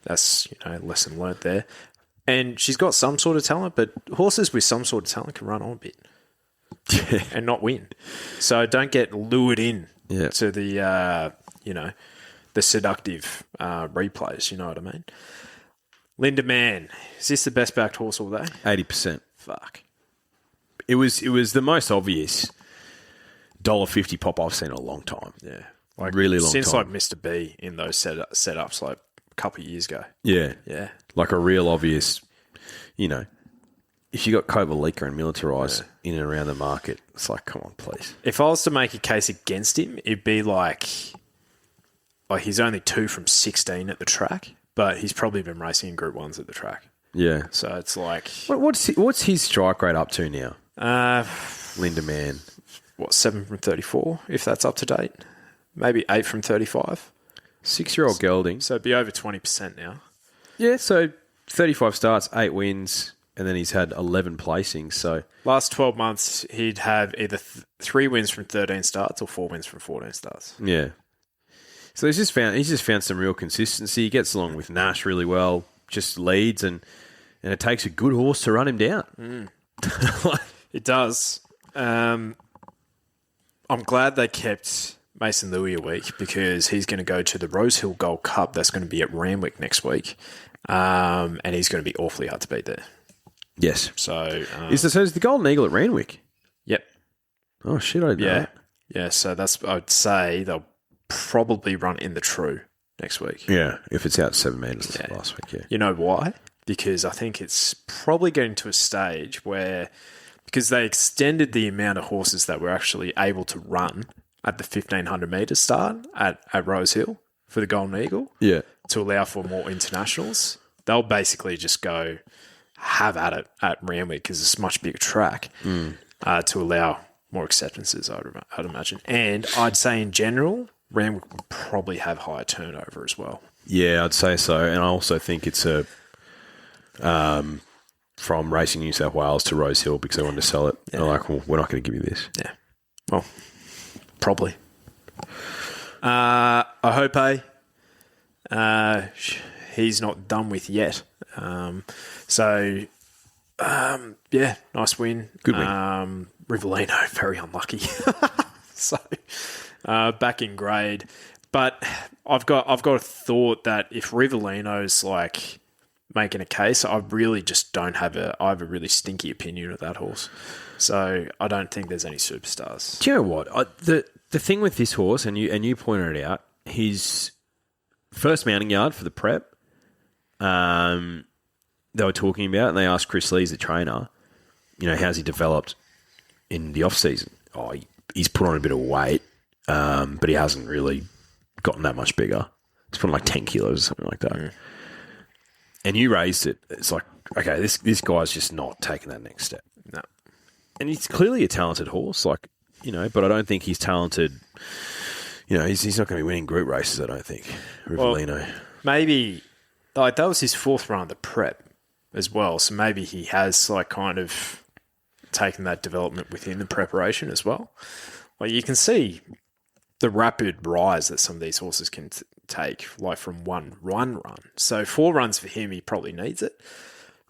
that's lesson learnt there. And she's got some sort of talent, but horses with some sort of talent can run on a bit and not win. So don't get lured in to the the seductive replays. You know what I mean? Linda Mann, is this the best backed horse all day? 80%. Fuck. It was the most obvious $1.50 pop I've seen in a long time. Yeah, Really long since time. like Mr. B in those setups like a couple of years ago. Yeah. Yeah. Like a real obvious, if you got Kovalika and Militarize in and around the market, it's like, come on, please. If I was to make a case against him, it'd be like he's only 2 from 16 at the track, but he's probably been racing in Group 1s at the track. Yeah. So it's like... What's his strike rate up to now? Linda Mann. 7 from 34, if that's up to date? Maybe 8 from 35. 6-year-old gelding. So it'd be over 20% now. Yeah, so 35 starts, 8 wins, and then he's had 11 placings. So Last 12 months, he'd have either 3 wins from 13 starts or 4 wins from 14 starts. yeah. So he's just found some real consistency. He gets along with Nash really well, just leads, and it takes a good horse to run him down. It does. I'm glad they kept Mason Louis a week, because he's going to go to the Rosehill Gold Cup that's going to be at Randwick next week, and he's going to be awfully hard to beat there. Yes. So Is the Golden Eagle at Randwick? Yep. Oh, shit, I didn't know Yeah. that. Yeah, so I'd say they'll probably run in the true next week. Yeah, if it's out 7 metres last week, yeah. You know why? Because I think it's probably getting to a stage where, because they extended the amount of horses that were actually able to run at the 1,500 metre start at Rose Hill for the Golden Eagle Yeah. to allow for more internationals, they'll basically just go have at it at Randwick because it's a much bigger track to allow more acceptances, I'd imagine. And I'd say in general, Randwick would probably have higher turnover as well. Yeah, I'd say so. And I also think it's from Racing New South Wales to Rose Hill because they wanted to sell it. Yeah. They're like, well, we're not going to give you this. Yeah. Well, probably. I hope he's not done with yet. Yeah, nice win. Good win. Rivellino, very unlucky. So, back in grade. But I've got a thought that if Rivellino's like making a case, I really just don't have I have a really stinky opinion of that horse. So I don't think there's any superstars. Do you know what? The thing with this horse, and you pointed it out, his first mounting yard for the prep, they were talking about, and they asked Chris Lee's the trainer, how's he developed in the off-season? Oh, he's put on a bit of weight, but he hasn't really gotten that much bigger. He's put on like 10 kilos or something like that. Mm. And you raised it. It's like, okay, this guy's just not taking that next step. No. And he's clearly a talented horse, but I don't think he's talented. He's not going to be winning group races, I don't think, Rivellino. Well, maybe, that was his fourth run of the prep as well, so maybe he has, kind of taken that development within the preparation as well. You can see the rapid rise that some of these horses can take, from one run. So 4 runs for him, he probably needs it.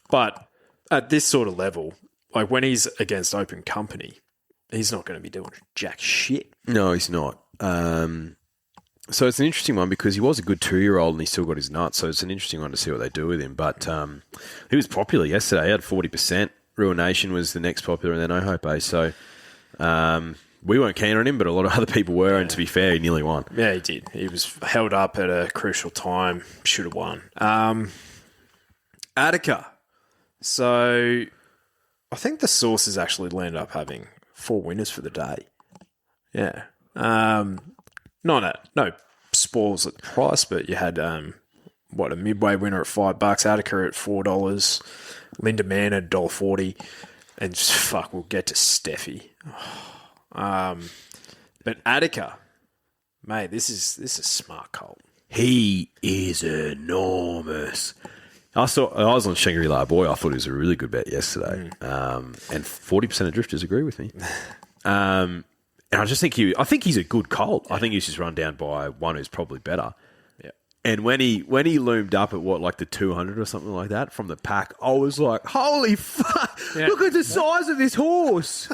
But at this sort of level, when he's against open company, he's not going to be doing jack shit. No, he's not. So it's an interesting one because he was a good 2-year-old and he still got his nuts. So it's an interesting one to see what they do with him. But he was popular yesterday. He had 40%. Ruination was the next popular, and then No Hope. So we weren't keen on him, but a lot of other people were. Yeah. And to be fair, he nearly won. Yeah, he did. He was held up at a crucial time. Should have won. Attica. So I think the sources actually landed up having 4 winners for the day. Yeah. No spoils at the price, but you had a midway winner at $5, Attica at $4, Linda Mann at $1.40, and we'll get to Steffi. But Attica, mate, this is a smart colt. He is enormous. I was on Shangri-La Boy. I thought it was a really good bet yesterday, and 40% of drifters agree with me. And I just think he's a good colt. Yeah. I think he's just run down by one who's probably better. Yeah. And when he loomed up at the 200 or something like that from the pack, I was like, holy fuck! Yeah. Look at the size of this horse.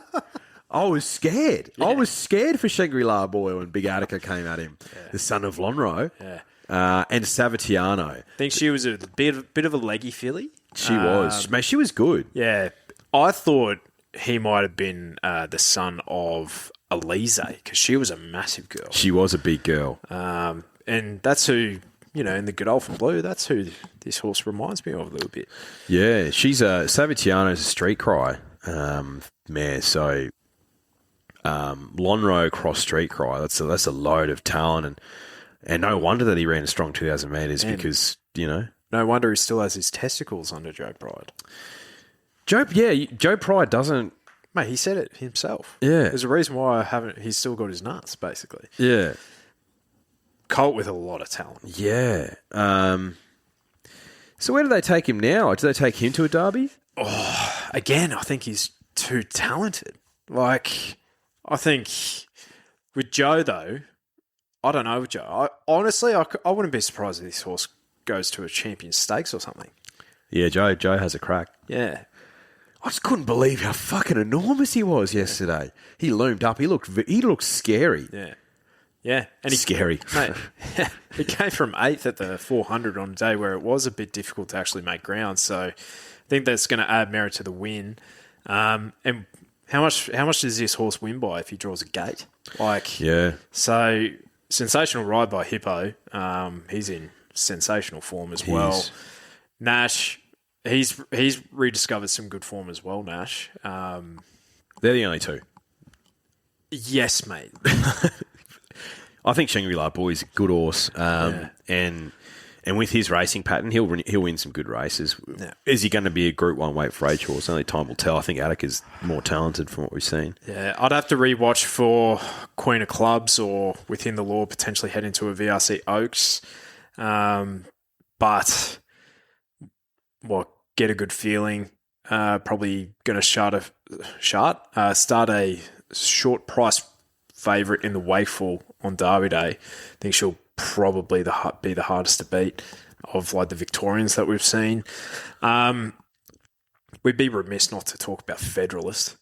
I was scared. Yeah. I was scared for Shangri-La Boy when Big Attica came at him, the son of Lonhro. Yeah. And Savatiano. I think she was a bit of a leggy filly. She was. Mate, she was good. Yeah. I thought he might have been the son of Elise, because she was a massive girl. She was a big girl. And that's who, in the Godolphin Blue, that's who this horse reminds me of a little bit. Yeah, Savatiano's a street cry mare. So Lonhro cross street cry. That's a load of talent, and no wonder that he ran a strong 2,000 metres because, No wonder he still has his testicles under Joe Pride. Joe Pride doesn't... Mate, he said it himself. Yeah. There's a reason why he's still got his nuts, basically. Yeah. Colt with a lot of talent. Yeah. So where do they take him now? Do they take him to a derby? Oh, again, I think he's too talented. I think with Joe, though, I don't know with Joe. Honestly, I wouldn't be surprised if this horse goes to a Champion Stakes or something. Yeah, Joe has a crack. Yeah. I just couldn't believe how fucking enormous he was yesterday. He loomed up. He looked scary. Yeah. Yeah. And scary. Mate, he came from 8th at the 400 on a day where it was a bit difficult to actually make ground. So I think that's going to add merit to the win. And How much does this horse win by if he draws a gate? Yeah. So sensational ride by Hippo. He's in sensational form as well. is. Nash, he's rediscovered some good form as well. Nash. They're the only two. Yes, mate. I think Shangri-La Boy's a good horse, and with his racing pattern, he'll win some good races. Yeah. Is he going to be a Group 1 weight for age horse? Only time will tell. I think Attica's more talented from what we've seen. Yeah, I'd have to rewatch for Queen of Clubs or Within the Law, potentially head into a VRC Oaks. But get a good feeling. Probably going to start a short price favourite in the Wakeful on Derby Day. I think she'll probably be the hardest to beat of like the Victorians that we've seen. We'd be remiss not to talk about Federalist.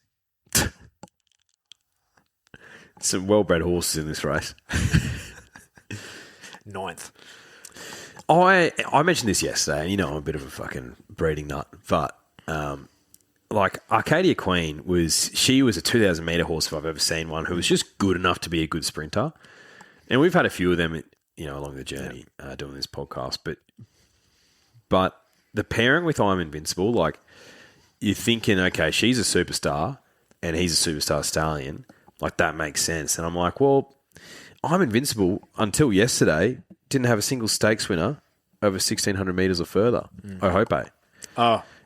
Some well-bred horses in this race. 9th. I mentioned this yesterday, and I'm a bit of a fucking breeding nut, but Arcadia Queen was a 2,000 metre horse if I've ever seen one who was just good enough to be a good sprinter. And we've had a few of them, along the journey doing this podcast. But the pairing with I'm Invincible, you're thinking, okay, she's a superstar and he's a superstar stallion. That makes sense. And I'm like, well, I'm Invincible until yesterday didn't have a single stakes winner over 1,600 metres or further. I hope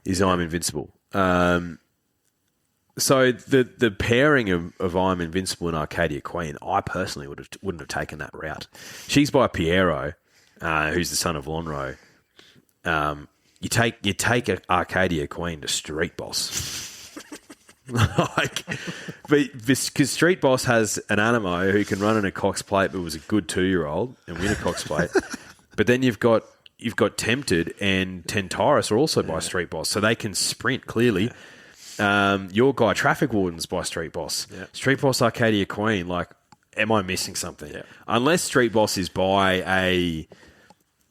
is I'm Invincible. So the pairing of I'm Invincible and Arcadia Queen, I personally wouldn't have taken that route. She's by Piero, who's the son of Lonhro. You take Arcadia Queen to Street Boss. Because Street Boss has an Animo who can run in a Cox Plate, but was a good 2-year-old and win a Cox Plate. But then you've got Tempted and Tentaris are also by Street Boss, so they can sprint clearly. Your guy Traffic Warden's by Street Boss. Yeah. Street Boss Arcadia Queen. Am I missing something? Yeah. Unless Street Boss is by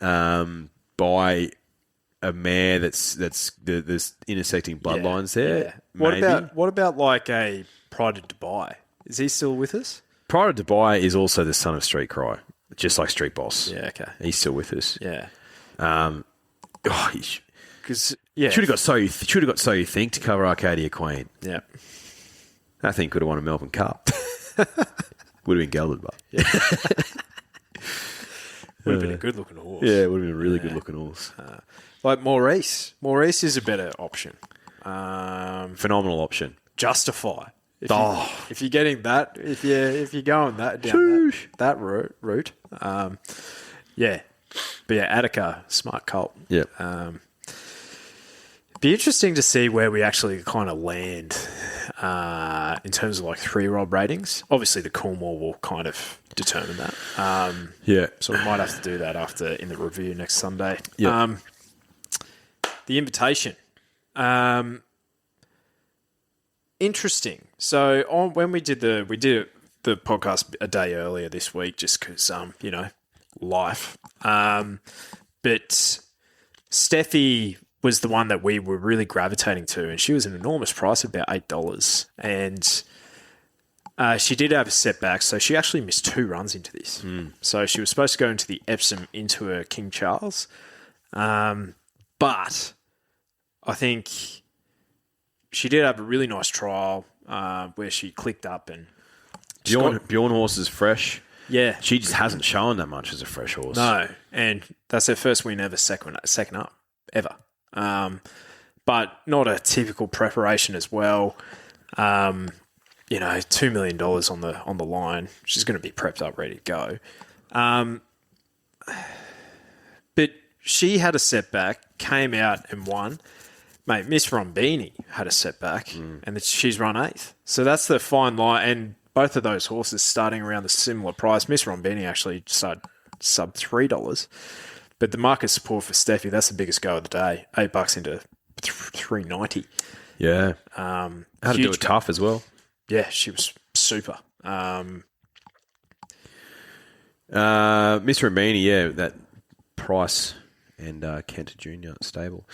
a mare there's intersecting bloodlines there. Yeah. What about a Pride of Dubai? Is he still with us? Pride of Dubai is also the son of Street Cry, just like Street Boss. Yeah, okay. He's still with us. Yeah. Should have got So You Think to cover Arcadia Queen. Yeah. That thing could have won a Melbourne Cup. Would have been gelded, but would have been a good looking horse. Yeah, it would have been a really good looking horse. Maurice. Maurice is a better option. Phenomenal option. Justify. If you're getting that, if you're going down that route, yeah. But yeah, Attica, smart cult. Yeah. Be interesting to see where we actually kind of land in terms of 3-year-old ratings. Obviously, the Coolmore will kind of determine that. So we might have to do that in the review next Sunday. Yeah. The Invitation. Interesting. So when we did the podcast a day earlier this week, just because life. But Steffi was the one that we were really gravitating to, and she was an enormous price of about $8. And she did have a setback, so she actually missed 2 runs into this. So she was supposed to go into the Epsom into her King Charles. But I think she did have a really nice trial where she clicked up and... Bjorn horse is fresh. Yeah. She just hasn't shown that much as a fresh horse. No, and that's her first win ever, second up, ever. But not a typical preparation as well. $2 million on the line. She's going to be prepped up, ready to go. But she had a setback, came out and won. Mate, Miss Rombini had a setback, and she's run 8th. So that's the fine line, and both of those horses starting around the similar price. Miss Rombini actually started sub $3. But the market support for Steffi, that's the biggest go of the day. $8 into $3.90. Yeah. Had to do it tough as well. Yeah, she was super. Miss Rombini, that price and Kent Jr. stable.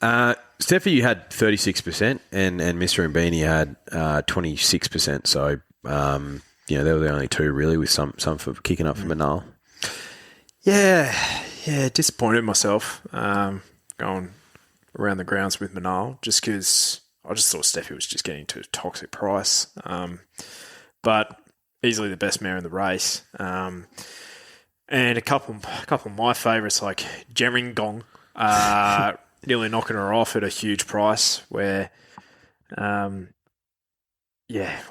Steffi, you had 36%, and Mr. Mbini had 26%. So, they were the only two really, with some for kicking up for Manal. Yeah, disappointed in myself going around the grounds with Manal, just because I just thought Steffi was just getting to a toxic price. But easily the best mare in the race. And a couple of my favourites, like Gerringong, nearly knocking her off at a huge price, where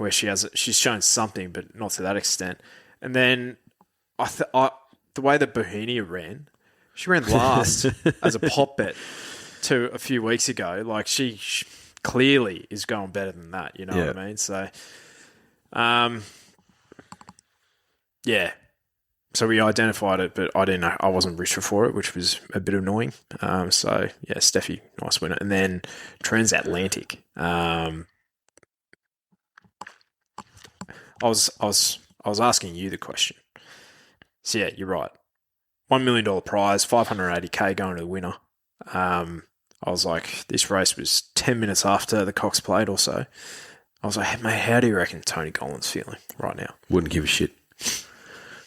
she's shown something, but not to that extent. And then the way that Bohemia ran, she ran last as a pop bet to a few weeks ago. Like she clearly is going better than that. You know what I mean? So, So we identified it, but I didn't know. I wasn't richer for it, which was a bit annoying. Steffi, nice winner. And then Transatlantic. I was asking you the question. So yeah, you're right. $1 million prize, $580K going to the winner. I was like, this race was 10 minutes after the Cox Plate or so. I was like, hey, mate, how do you reckon Tony Gollan's feeling right now? Wouldn't give a shit.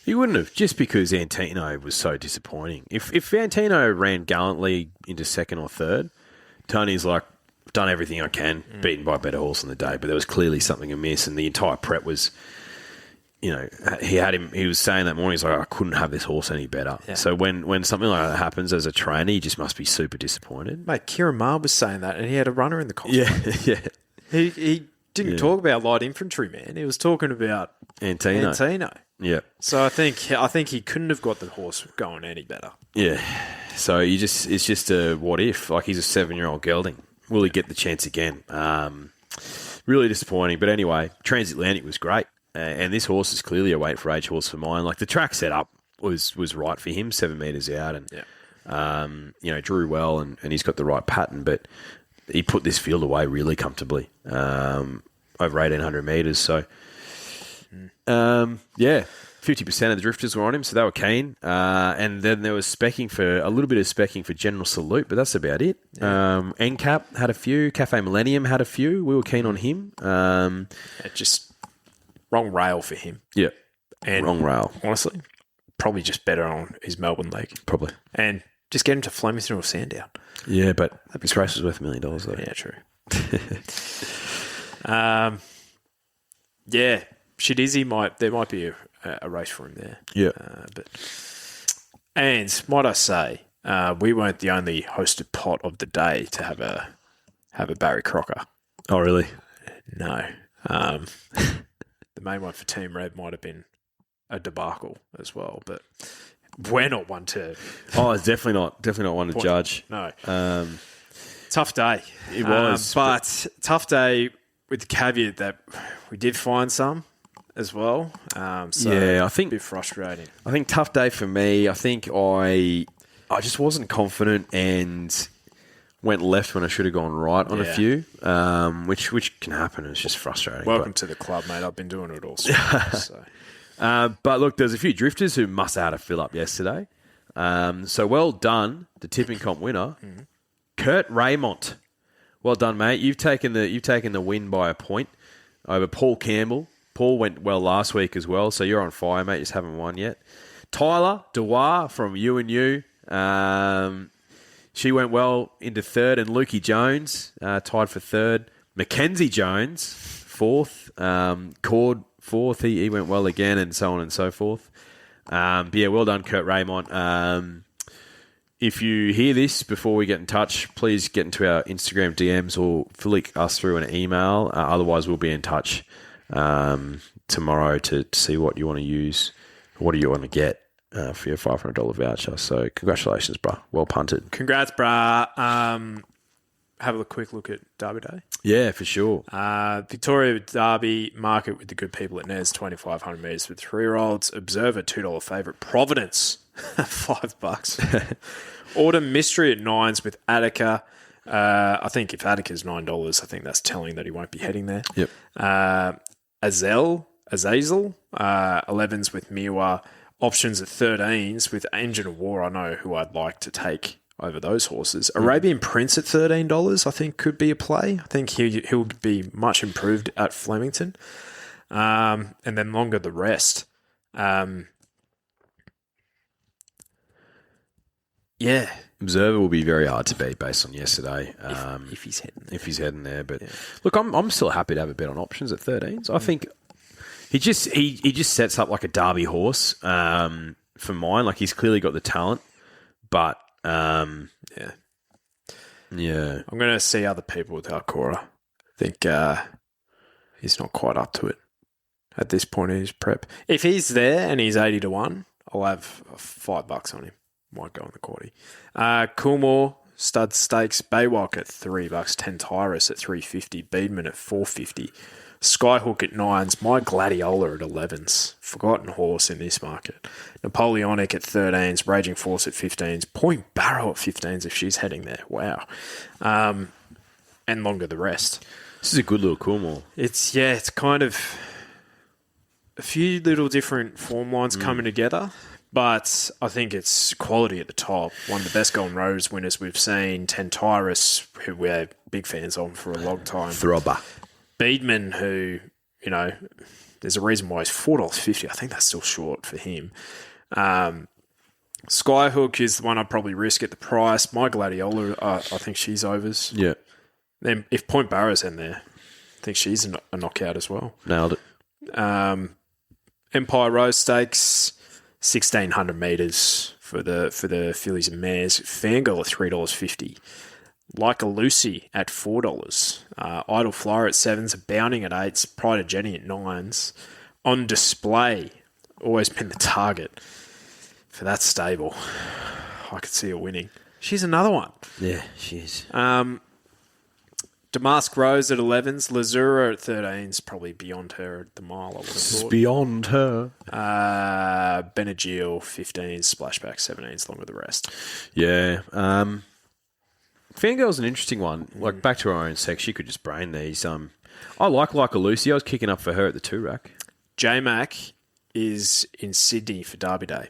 He wouldn't have, just because Antino was so disappointing. If Antino ran gallantly into second or third, Tony's like, done everything I can, beaten by a better horse on the day, but there was clearly something amiss, and the entire prep was, he was saying that morning, he's like, I couldn't have this horse any better. Yeah. So when something like that happens as a trainer, you just must be super disappointed. Mate, Kieran Maher was saying that, and he had a runner in the Cox. Yeah. He didn't talk about light infantry, man. He was talking about Antino. Yeah. So I think he couldn't have got the horse going any better. Yeah. So it's just a what if. Like, he's a 7-year-old gelding. Will he get the chance again? Really disappointing. But anyway, Transatlantic was great. And this horse is clearly a weight for age horse for mine. Like, the track setup was right for him, 7 metres out, and drew well, and he's got the right pattern. But he put this field away really comfortably, over 1,800 metres. So, 50% of the drifters were on him, so they were keen. And then there was a little bit of specking for General Salute, but that's about it. Yeah. NCAP had a few. Cafe Millennium had a few. We were keen on him. Just wrong rail for him. Yeah, and wrong rail. Honestly, probably just better on his Melbourne leg. Probably. And just get him to Flemington or Sandown. Yeah, but this race was worth $1 million, though. Yeah, true. Shidizzy there might be a race for him there. Yeah. And might I say, we weren't the only hosted pot of the day to have a Barry Crocker. Oh, really? No. The main one for Team Red might have been a debacle as well, but we're not one to. Oh, it's definitely not one to judge. No. Tough day. It was, but tough day with the caveat that we did find some as well. I think a bit frustrating. I think tough day for me. I think I just wasn't confident and went left when I should have gone right on a few, which can happen. It's just frustrating. Welcome to the club, mate. I've been doing it all sorts. But look, there's a few drifters who must have had a fill up yesterday. So well done, the tipping comp winner, Kurt Raymond. Well done, mate. You've taken the win by a point over Paul Campbell. Paul went well last week as well, so you're on fire, mate. Just haven't won yet. Tyler Dewar from U&U. She went well into third, and Lukey Jones tied for third. Mackenzie Jones, fourth. Cord, fourth. He went well again, and so on and so forth. Well done, Kurt Raymond. If you hear this before we get in touch, please get into our Instagram DMs or flick us through an email. Otherwise, we'll be in touch tomorrow to see what you want to use, what do you want to get for your $500 voucher. So congratulations, bruh. Well punted. Congrats, bruh. Have a quick look at Derby Day. Yeah, for sure. Victoria Derby market with the good people at NES, 2,500 metres for 3-year-olds. Observer, $2 favourite. Providence, $5. Autumn Mystery at 9s with Attica. I think if Attica's $9, I think that's telling that he won't be heading there. Yep. Azazel, 11s with Miwa. Options at 13s with Engine of War. I know who I'd like to take over those horses. Arabian Prince at $13, I think, could be a play. I think he'll be much improved at Flemington. And then Longer the Rest. Yeah. Observer will be very hard to beat based on yesterday. If he's heading there. If he's heading there. But look, I'm still happy to have a bet on options at 13s. I think he just sets up like a Derby horse for mine. Like, he's clearly got the talent, but yeah. I'm going to see other people with Alcora. I think he's not quite up to it at this point in his prep. If he's there and he's 80-1, I'll have $5 on him. Might go on the quarter. Coolmore, Stud Stakes, Baywalk at $3, 10 Tyrus at $3.50, Beedman at $4.50, Skyhook at 9s, My Gladiola at 11s, forgotten horse in this market, Napoleonic at 13s, Raging Force at 15s, Point Barrow at 15s if she's heading there. Wow. And Longer the Rest. This is a good little Coolmore. It's kind of a few little different form lines coming together. But I think it's quality at the top. One of the best Golden Rose winners we've seen. 10 Tyrus, who we're big fans of for a long time. Throbber. Beedman, who, there's a reason why he's $4.50. I think that's still short for him. Skyhook is the one I'd probably risk at the price. My Gladiola, I think she's overs. Yeah. Then if Point Barrow's in there, I think she's a knockout as well. Nailed it. Empire Rose Stakes, 1,600 metres for the fillies and mares. Fangirl at $3.50. Like a Lucy at $4. Idle Flyer at 7s. Bounding at 8s. Pride of Jenny at 9s. On Display, always been the target for that stable. I could see her winning. She's another one. Yeah, she is. Damask Rose at 11s. Lazura at 13s. Probably beyond her at the mile, I would have thought. Beyond her. Benadryl 15s. Splashback 17s. Along with the rest. Yeah. Fangirl's an interesting one. Like, back to her own sex, she could just brain these. I like a Lucy. I was kicking up for her at the 2-rack. J-Mac is in Sydney for Derby Day.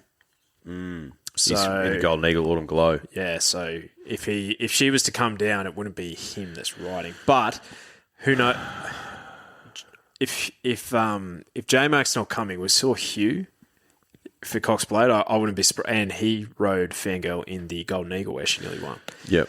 He's in the Golden Eagle Autumn Glow. Yeah, so if she was to come down, it wouldn't be him that's riding. But who knows? If J-Mac's not coming, we saw Hugh for Cox Plate. I wouldn't be surprised. And he rode Fangirl in the Golden Eagle where she nearly won. Yep.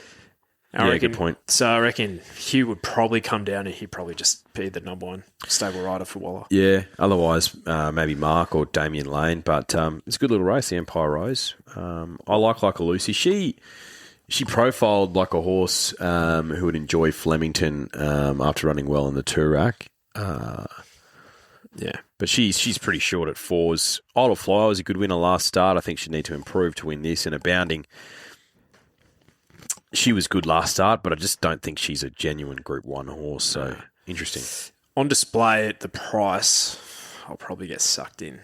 Good point. So I reckon Hugh would probably come down and he'd probably just be the number one stable rider for Waller. Yeah, otherwise maybe Mark or Damien Lane. But it's a good little race, the Empire Rose. I like a Lucy. She profiled like a horse who would enjoy Flemington after running well in the 2-rack. Yeah. But she's pretty short at 4s. Idle Flyer was a good winner last start. I think she'd need to improve to win this. And a Bounding, she was good last start, but I just don't think she's a genuine Group 1 horse. So, interesting. On Display at the price, I'll probably get sucked in.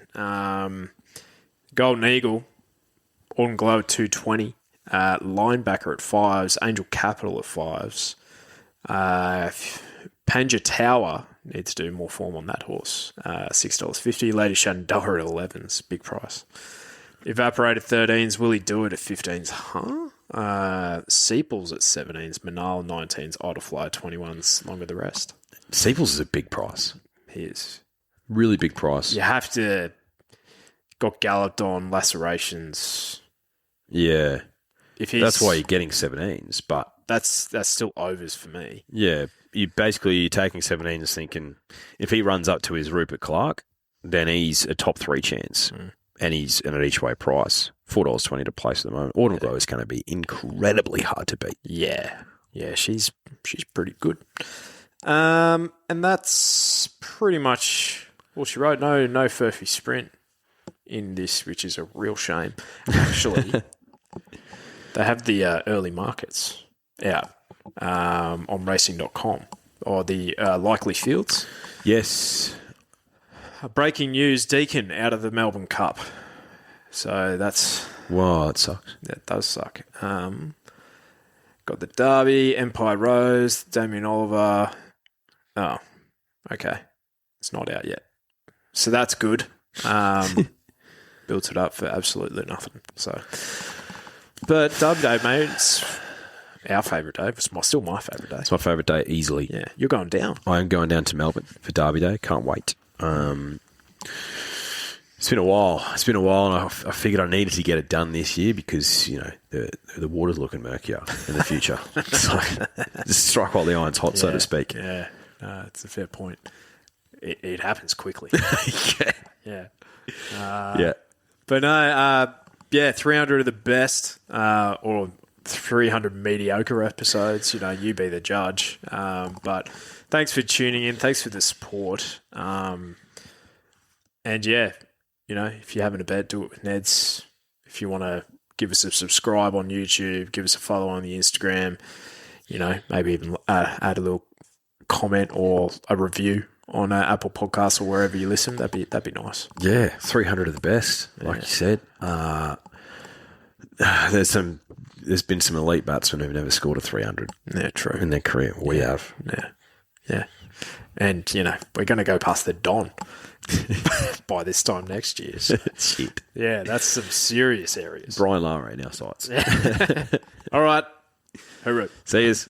Golden Eagle, Autumn Glow at $2.20. Linebacker at 5s. Angel Capital at 5s. Panja Tower needs to do more form on that horse. $6.50. Lady Shenandoah at 11s. Big price. Evaporated 13s. Will he do it at 15s? Seeples at 17s. Manal 19s. Idle Flyer 21s. Longer the rest. Seeples is a big price. He is. Really big price. You have to... Got galloped on, lacerations. Yeah. That's why you're getting 17s, but... That's still overs for me. Yeah. You're taking 17s thinking, if he runs up to his Rupert Clark, then he's a top 3 chance. And he's in an each-way price. $4.20 to place at the moment. Autumn Glow is going to be incredibly hard to beat. Yeah. Yeah, she's pretty good. And that's pretty much all she wrote. No Furphy Sprint in this, which is a real shame. Actually, they have the early markets out on racing.com or the likely fields. Yes. Breaking news, Deakin out of the Melbourne Cup. So that's... Wow, it sucks. That does suck. Got the Derby, Empire Rose, Damien Oliver. Oh, okay. It's not out yet. So that's good. Built it up for absolutely nothing. So But Dub Day, mate, it's our favourite day. It's still my favourite day. It's my favourite day easily. Yeah, you're going down. I am going down to Melbourne for Derby Day. Can't wait. It's been a while. And I figured I needed to get it done this year because, the water's looking murkier in the future. So just strike while the iron's hot, so to speak. Yeah, it's a fair point. It happens quickly. Yeah. Yeah. But no, 300 of the best or 300 mediocre episodes. You be the judge. But thanks for tuning in. Thanks for the support. And if you're having a bet, do it with Neds. If you want to give us a subscribe on YouTube, give us a follow on the Instagram, maybe even add a little comment or a review on Apple Podcasts or wherever you listen. That'd be nice. Yeah, 300 of the best, like you said. There's been some elite batsmen who've never scored a 300 true. in their career. We have. Yeah. And, we're going to go past the Don by this time next year. So. Shit. Yeah, that's some serious areas. Brian Lara in our sights. All right. Hooroo. See yous.